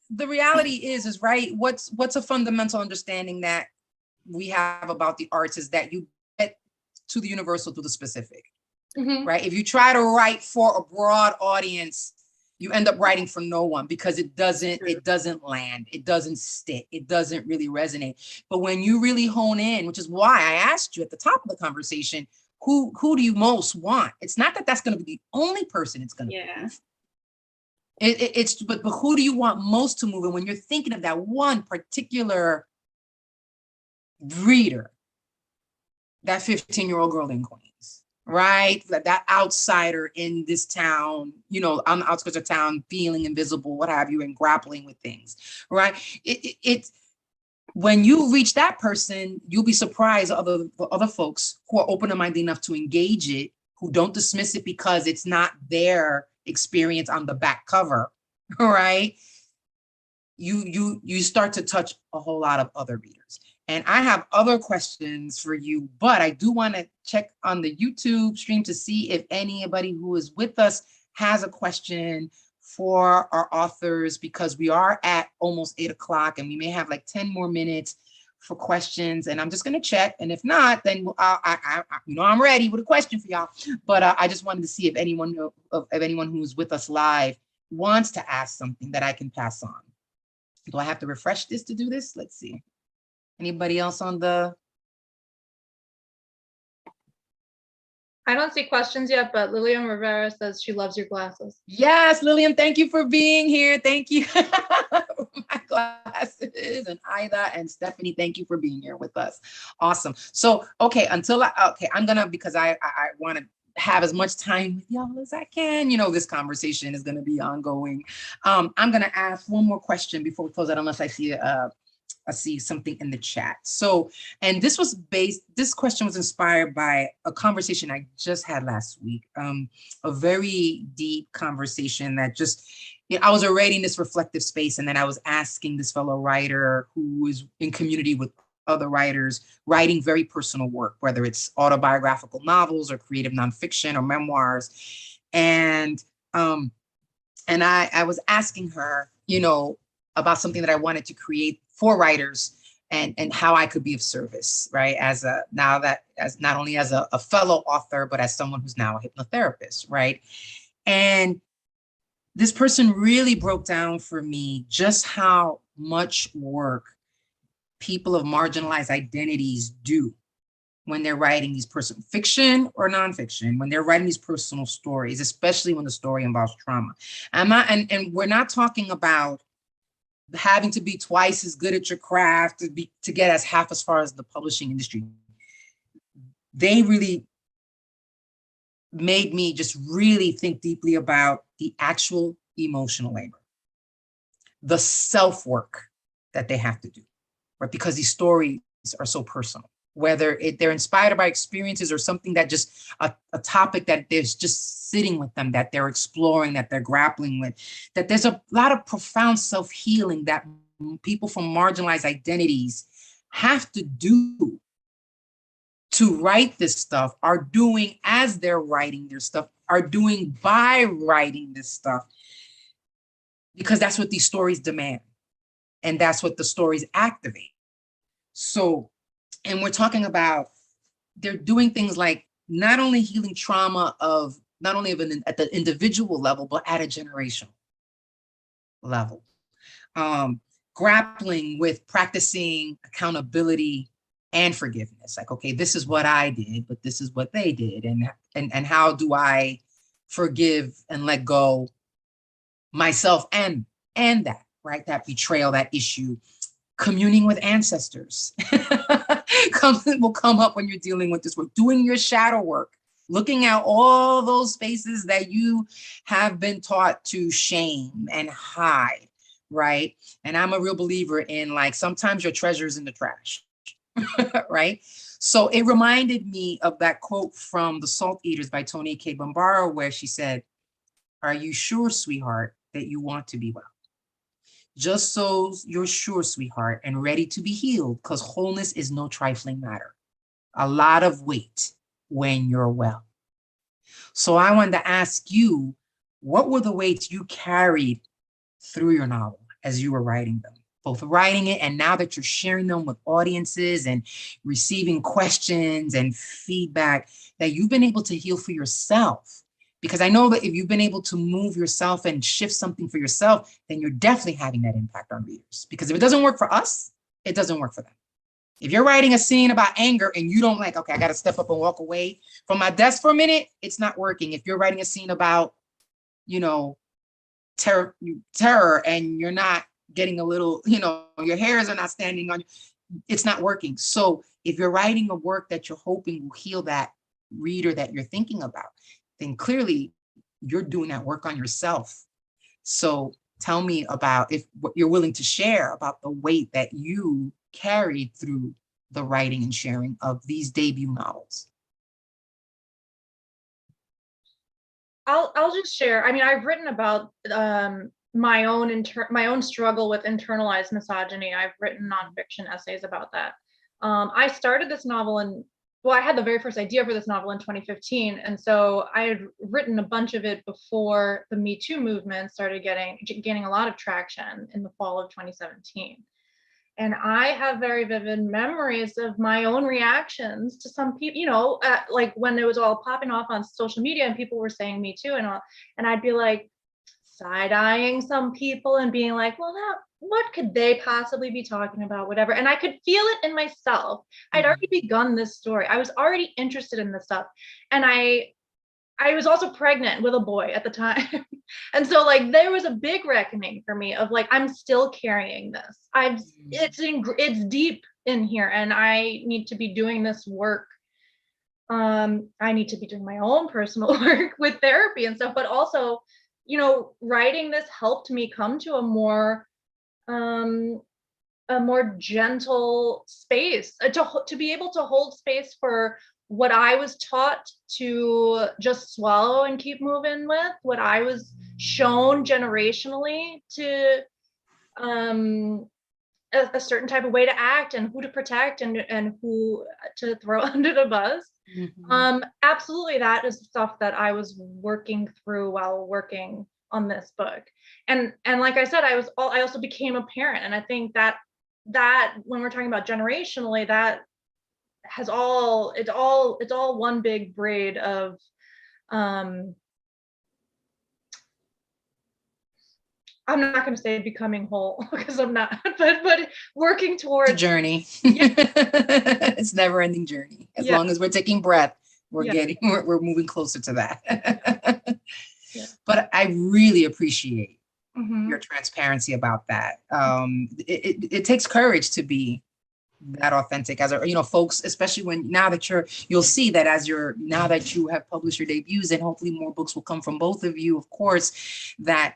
the reality is right. What's a fundamental understanding that we have about the arts is that you get to the universal through the specific, right? If you try to write for a broad audience, you end up writing for no one, because it doesn't land, it doesn't stick, it doesn't really resonate. But when you really hone in, which is why I asked you at the top of the conversation, who do you most want? It's not that that's going to be the only person it's going to be. It's but who do you want most to move? And when you're thinking of that one particular reader, that 15-year-old girl in Queens, right? That outsider in this town, on the outskirts of town, feeling invisible, what have you, and grappling with things, right? It's when you reach that person, you'll be surprised other folks who are open-minded enough to engage it, who don't dismiss it because it's not their experience on the back cover, right? You start to touch a whole lot of other readers. And I have other questions for you, but I do want to check on the YouTube stream to see if anybody who is with us has a question for our authors, because we are at almost 8 o'clock and we may have like 10 more minutes for questions. And I'm just going to check. And if not, then I'm ready with a question for y'all. But I just wanted to see if anyone who's with us live wants to ask something that I can pass on. Do I have to refresh this to do this? Let's see. Anybody else on the? I don't see questions yet, but Lillian Rivera says she loves your glasses. Yes, Lillian, thank you for being here. Thank you. My glasses. And Ida and Stephanie, thank you for being here with us. Awesome. So, okay, I'm gonna, because I want to have as much time with y'all as I can. You know, this conversation is going to be ongoing. I'm going to ask one more question before we close out, unless I see something in the chat. So, and this question was inspired by a conversation I just had last week, a very deep conversation that just, I was already in this reflective space, and then I was asking this fellow writer who is in community with other writers writing very personal work, whether it's autobiographical novels or creative nonfiction or memoirs. And I was asking her, about something that I wanted to create for writers and how I could be of service, right? As not only as a fellow author, but as someone who's now a hypnotherapist, right? And this person really broke down for me just how much work people of marginalized identities do when they're writing these personal fiction or nonfiction, when they're writing these personal stories, especially when the story involves trauma. And we're not talking about having to be twice as good at your craft to get as half as far as the publishing industry. They really made me just really think deeply about the actual emotional labor, the self-work that they have to do, right? Because these stories are so personal, whether they're inspired by experiences or something that just a topic that there's just sitting with them, that they're exploring, that they're grappling with, that there's a lot of profound self-healing that people from marginalized identities have to do to write this stuff, are doing as they're writing their stuff, are doing by writing this stuff, because that's what these stories demand. And that's what the stories activate. So, and we're talking about, they're doing things like not only healing trauma of, not only at the individual level, but at a generational level. Grappling with practicing accountability and forgiveness. Like, okay, this is what I did, but this is what they did. And how do I forgive and let go myself and that, right? That betrayal, that issue. Communing with ancestors will come up when you're dealing with this work. Doing your shadow work, looking at all those spaces that you have been taught to shame and hide, right? And I'm a real believer in, like, sometimes your treasure's in the trash, right? So it reminded me of that quote from The Salt Eaters by Toni K. Bambara, where she said, "Are you sure, sweetheart, that you want to be well? Just so you're sure, sweetheart, and ready to be healed, because wholeness is no trifling matter. A lot of weight when you're well." So I wanted to ask you, what were the weights you carried through your novel as you were writing them? Both writing it and now that you're sharing them with audiences and receiving questions and feedback, that you've been able to heal for yourself. Because I know that if you've been able to move yourself and shift something for yourself, then you're definitely having that impact on readers. Because if it doesn't work for us, it doesn't work for them. If you're writing a scene about anger and you don't like, okay, I got to step up and walk away from my desk for a minute, it's not working. If you're writing a scene about, terror and you're not getting a little, your hairs are not standing on you, it's not working. So if you're writing a work that you're hoping will heal that reader that you're thinking about, then clearly you're doing that work on yourself. So tell me about, if what you're willing to share about the weight that you carried through the writing and sharing of these debut novels. I'll just share. I mean, I've written about my own struggle with internalized misogyny. I've written nonfiction essays about that. I started this novel I had the very first idea for this novel in 2015. And so I had written a bunch of it before the Me Too movement started gaining a lot of traction in the fall of 2017. And I have very vivid memories of my own reactions to some people, like when it was all popping off on social media and people were saying Me Too and all, and I'd be like side-eyeing some people and being like, well, what could they possibly be talking about, whatever. And I could feel it in myself. I'd already begun this story. I was already interested in this stuff. And I was also pregnant with a boy at the time. And so like, there was a big reckoning for me of like, I'm still carrying this. It's deep in here and I need to be doing this work. I need to be doing my own personal work with therapy and stuff, but also, writing this helped me come to a more gentle space, to be able to hold space for what I was taught to just swallow and keep moving with, what I was shown generationally to a certain type of way to act and who to protect and who to throw under the bus. Absolutely, that is stuff that I was working through while working on this book. And like I said, I also became a parent. And I think that when we're talking about generationally, that has it's all one big braid of I'm not going to say becoming whole because I'm not, but working towards a journey. Yeah. It's never ending journey. As long as we're taking breath, we're moving closer to that. But I really appreciate your transparency about that. It takes courage to be that authentic as folks, especially now that you'll see that now that you have published your debuts, and hopefully more books will come from both of you, of course, that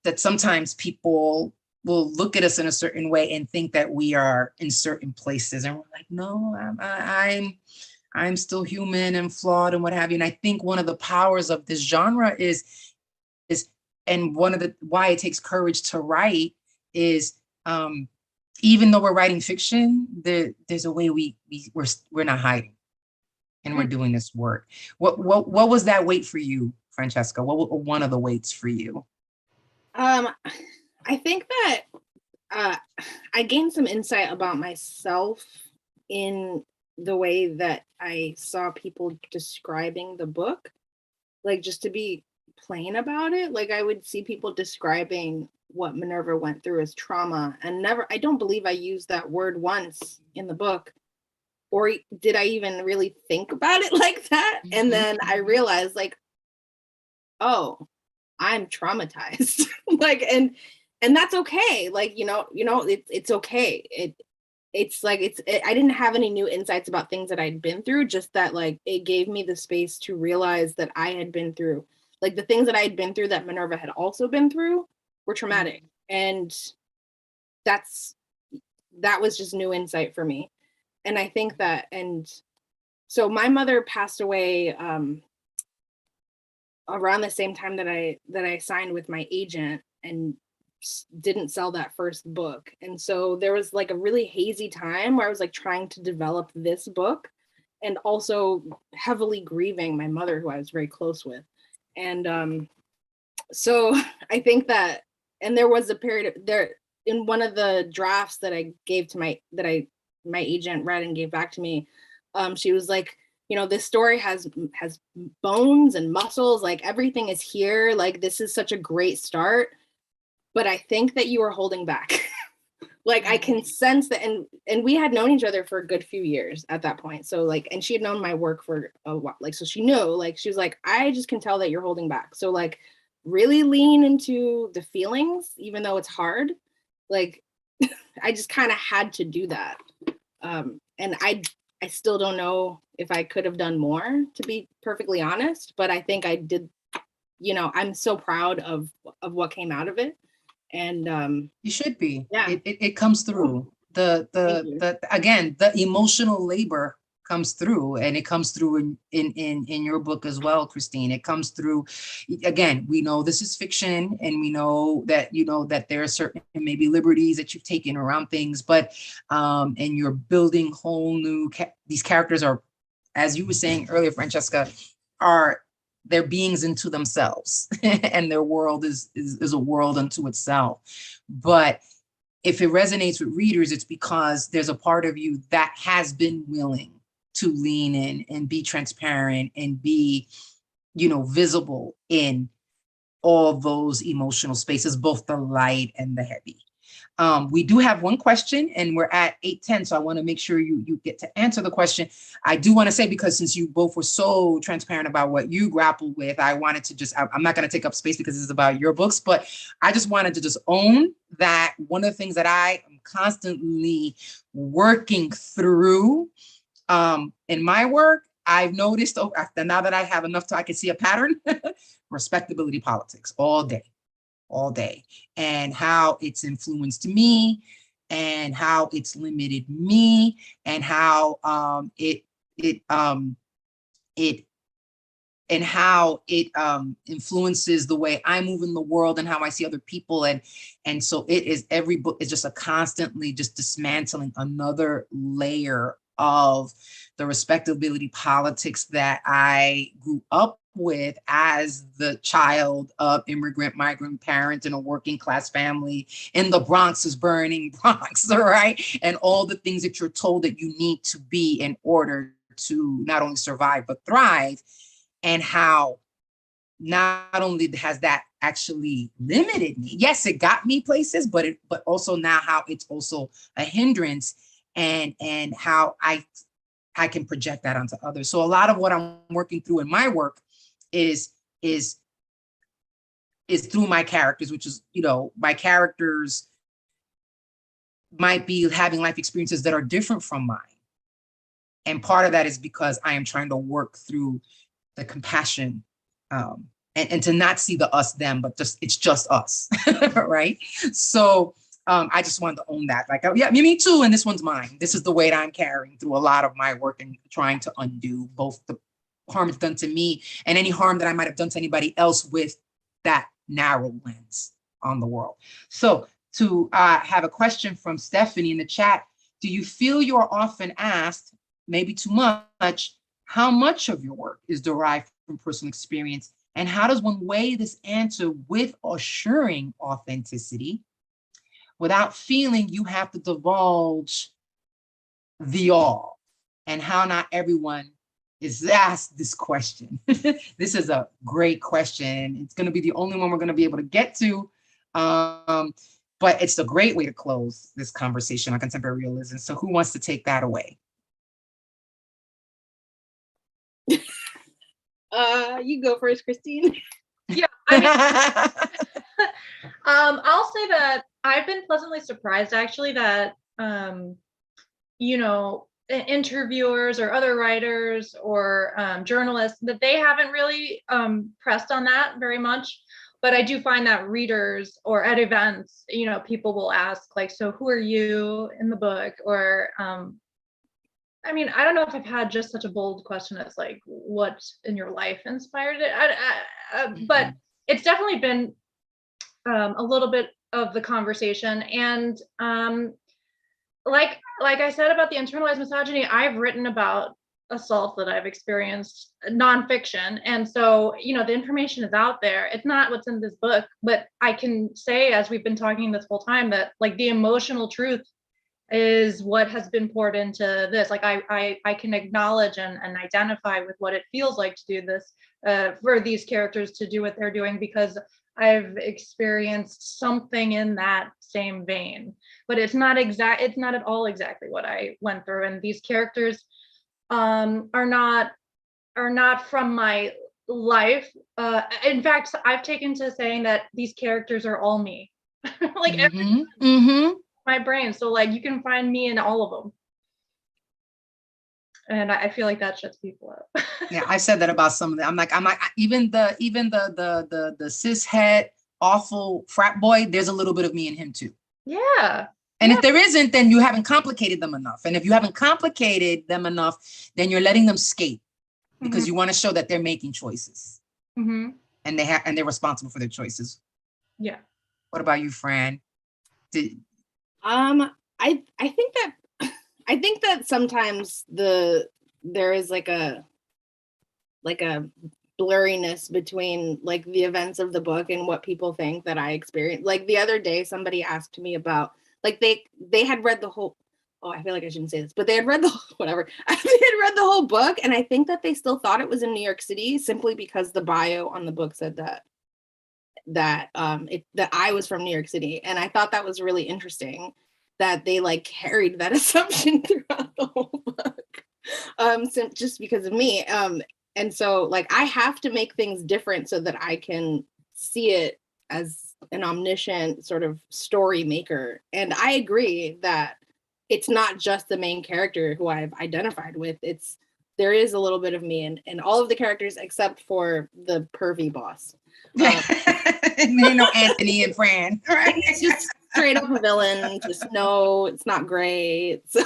that sometimes people will look at us in a certain way and think that we are in certain places, and we're like, no, I'm still human and flawed and what have you. And I think one of the powers of this genre is and one of the why it takes courage to write is even though we're writing fiction, there's a way we're not hiding, and we're doing this work. What was that weight for you, Francesca? What were one of the weights for you? I think that I gained some insight about myself in the way that I saw people describing the book. Like, just to be plain about it, like I would see people describing what Minerva went through as trauma, and I don't believe I used that word once in the book, or did I even really think about it like that? And then I realized, like, oh, I'm traumatized. Like, and that's okay. Like, it's okay. It's like, I didn't have any new insights about things that I'd been through, just that like, it gave me the space to realize that I had been through, like the things that I had been through that Minerva had also been through were traumatic. And that was just new insight for me. And I think that, and so my mother passed away, around the same time that I signed with my agent and didn't sell that first book. And so there was like a really hazy time where I was like trying to develop this book and also heavily grieving my mother, who I was very close with. And so I think that, and there was a period there in one of the drafts that I gave to my agent read and gave back to me. She was like, this story has bones and muscles, like everything is here. Like, this is such a great start, but I think that you are holding back. Like, I can sense that. And we had known each other for a good few years at that point. So like, and she had known my work for a while. Like, so she knew, like, she was like, I just can tell that you're holding back. So like, really lean into the feelings, even though it's hard. Like, I just kind of had to do that. And I still don't know if I could have done more, to be perfectly honest, but I think I did. I'm so proud of what came out of it. And you should be. Yeah, it comes through. The again, the emotional labor comes through, and it comes through in your book as well, Christine. It comes through. Again, we know this is fiction, and we know that, you know, that there are certain maybe liberties that you've taken around things, but and you're building whole new these characters are, as you were saying earlier, Francesca, they're beings into themselves, and their world is a world unto itself. But if it resonates with readers, it's because there's a part of you that has been willing to lean in and be transparent and be, you know, visible in all those emotional spaces, both the light and the heavy. We do have one question, and we're at 8:10, so I want to make sure you get to answer the question. I do want to say, because since you both were so transparent about what you grappled with, I wanted to just, I'm not going to take up space because this is about your books, but I just wanted to just own that one of the things that I am constantly working through in my work, I've noticed, now that I have enough to, I can see a pattern, respectability politics all day, and how it's influenced me, and how it's limited me, and how it influences the way I move in the world and how I see other people. And so it is, every book is just a constantly just dismantling another layer of the respectability politics that I grew up with as the child of immigrant, migrant parents in a working class family in the Bronx's burning Bronx, all right? And all the things that you're told that you need to be in order to not only survive, but thrive. And how not only has that actually limited me, yes, it got me places, but also now how it's also a hindrance, and how I can project that onto others. So a lot of what I'm working through in my work is through my characters, which is, you know, my characters might be having life experiences that are different from mine. And part of that is because I am trying to work through the compassion, and to not see the us, them, but it's just us, right? So I just wanted to own that. Like, yeah, me too, and this one's mine. This is the weight I'm carrying through a lot of my work, and trying to undo both the harm that's done to me and any harm that I might have done to anybody else with that narrow lens on the world. So to have a question from Stephanie in the chat, do you feel you are often asked, maybe too much, how much of your work is derived from personal experience? And how does one weigh this answer with assuring authenticity without feeling you have to divulge the all? And how not everyone is asked this question. This is a great question. It's going to be the only one we're going to be able to get to. But it's a great way to close this conversation on contemporary realism. So who wants to take that away? You go first, Christine. Yeah, I mean, I'll say that I've been pleasantly surprised, actually, that you know, interviewers or other writers or journalists, that they haven't really pressed on that very much. But I do find that readers or at events, you know, people will ask, like, so who are you in the book? Or I mean, I don't know if I've had just such a bold question as like, what in your life inspired it? But it's definitely been a little bit of the conversation. And like I said about the internalized misogyny, I've written about assault that I've experienced, nonfiction. And so, you know, the information is out there. It's not what's in this book, but I can say, as we've been talking this whole time, that like the emotional truth is what has been poured into this. Like I can acknowledge and identify with what it feels like to do this, for these characters to do what they're doing, because I've experienced something in that same vein. But it's not at all exactly what I went through. And these characters are not from my life. In fact, I've taken to saying that these characters are all me. Like my brain. So like you can find me in all of them. And I feel like that shuts people up. Yeah, I said that about some of them. I'm like, even the cishet awful frat boy, there's a little bit of me in him too. Yeah. And if there isn't, then you haven't complicated them enough. And if you haven't complicated them enough, then you're letting them skate because you want to show that they're making choices. And they're responsible for their choices. Yeah. What about you, Fran? I think that sometimes there is like a blurriness between like the events of the book and what people think that I experienced. Like the other day, somebody asked me about, like they had read the whole, I feel like I shouldn't say this, but they had read the whatever. They had read the whole book, and I think that they still thought it was in New York City simply because the bio on the book said that I was from New York City, and I thought that was really interesting that they like carried that assumption throughout the whole book, just because of me. And so like I have to make things different so that I can see it as an omniscient sort of story maker. And I agree that it's not just the main character who I've identified with. There is a little bit of me in all of the characters except for the pervy boss. You know, Anthony and Fran, right? It's just straight up a villain. Just no, it's not great. So,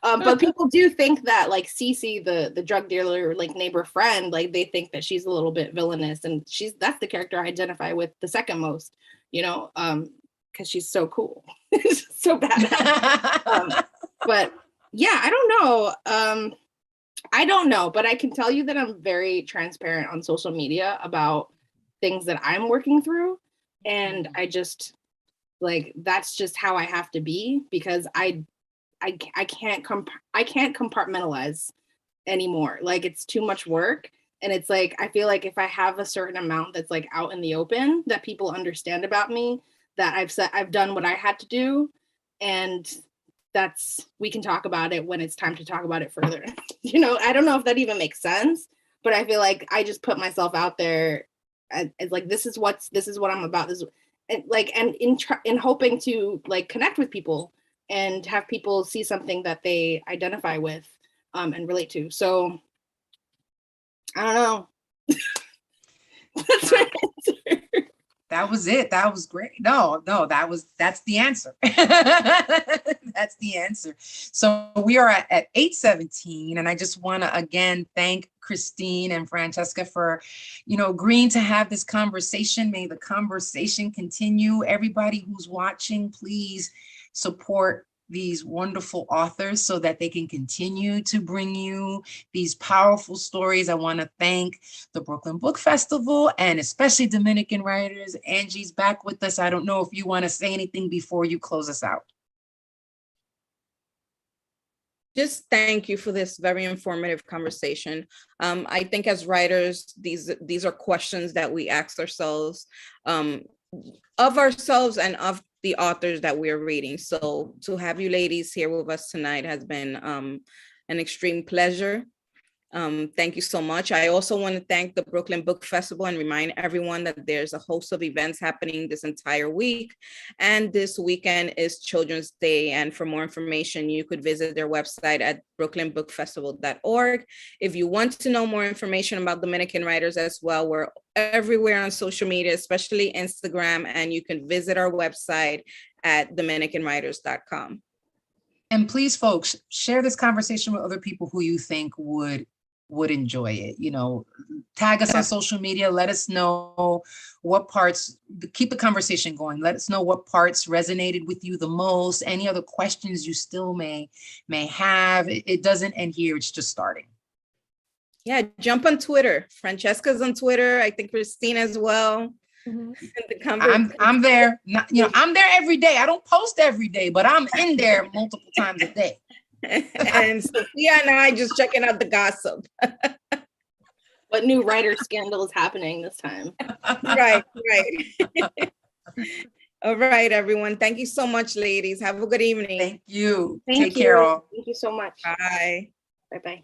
but people do think that like Cece, the drug dealer, like neighbor friend, like they think that she's a little bit villainous, and that's the character I identify with the second most, you know, because she's so cool, so badass. But yeah, I don't know, but I can tell you that I'm very transparent on social media about things that I'm working through. And I just like, that's just how I have to be, because I can't compartmentalize anymore. Like it's too much work. And it's like, I feel like if I have a certain amount that's like out in the open that people understand about me, that I've done what I had to do. And we can talk about it when it's time to talk about it further. You know, I don't know if that even makes sense, but I feel like I just put myself out there as like, this is what I'm about. And in hoping to like connect with people and have people see something that they identify with and relate to. So I don't know. That's my answer. That was it. That was great. No, that's the answer. That's the answer. So we are at 8:17, and I just want to again thank Christine and Francesca for, agreeing to have this conversation. May the conversation continue. Everybody who's watching, please support these wonderful authors so that they can continue to bring you these powerful stories. I want to thank the Brooklyn Book Festival and especially Dominican writers. Angie's back with us. I don't know if you want to say anything before you close us out. Just thank you for this very informative conversation. I think as writers, these are questions that we ask ourselves, of ourselves and of the authors that we're reading. So to have you ladies here with us tonight has been an extreme pleasure. Thank you so much. I also want to thank the Brooklyn Book Festival and remind everyone that there's a host of events happening this entire week. And this weekend is Children's Day. And for more information, you could visit their website at brooklynbookfestival.org. If you want to know more information about Dominican writers as well, we're everywhere on social media, especially Instagram, and you can visit our website at dominicanwriters.com. And please, folks, share this conversation with other people who you think would enjoy it. Tag us on social media. Let us know what parts, keep the conversation going. Let us know what parts resonated with you the most. Any other questions you still may have. It doesn't end here. It's just starting. Yeah, jump on Twitter. Francesca's on Twitter. I think Christine as well. Mm-hmm. I'm there. I'm there every day. I don't post every day, but I'm in there multiple times a day. And Sophia and I just checking out the gossip. What new writer scandal is happening this time? Right. All right, everyone. Thank you so much, ladies. Have a good evening. Thank you. Take care, all. Thank you so much. Bye. Bye-bye.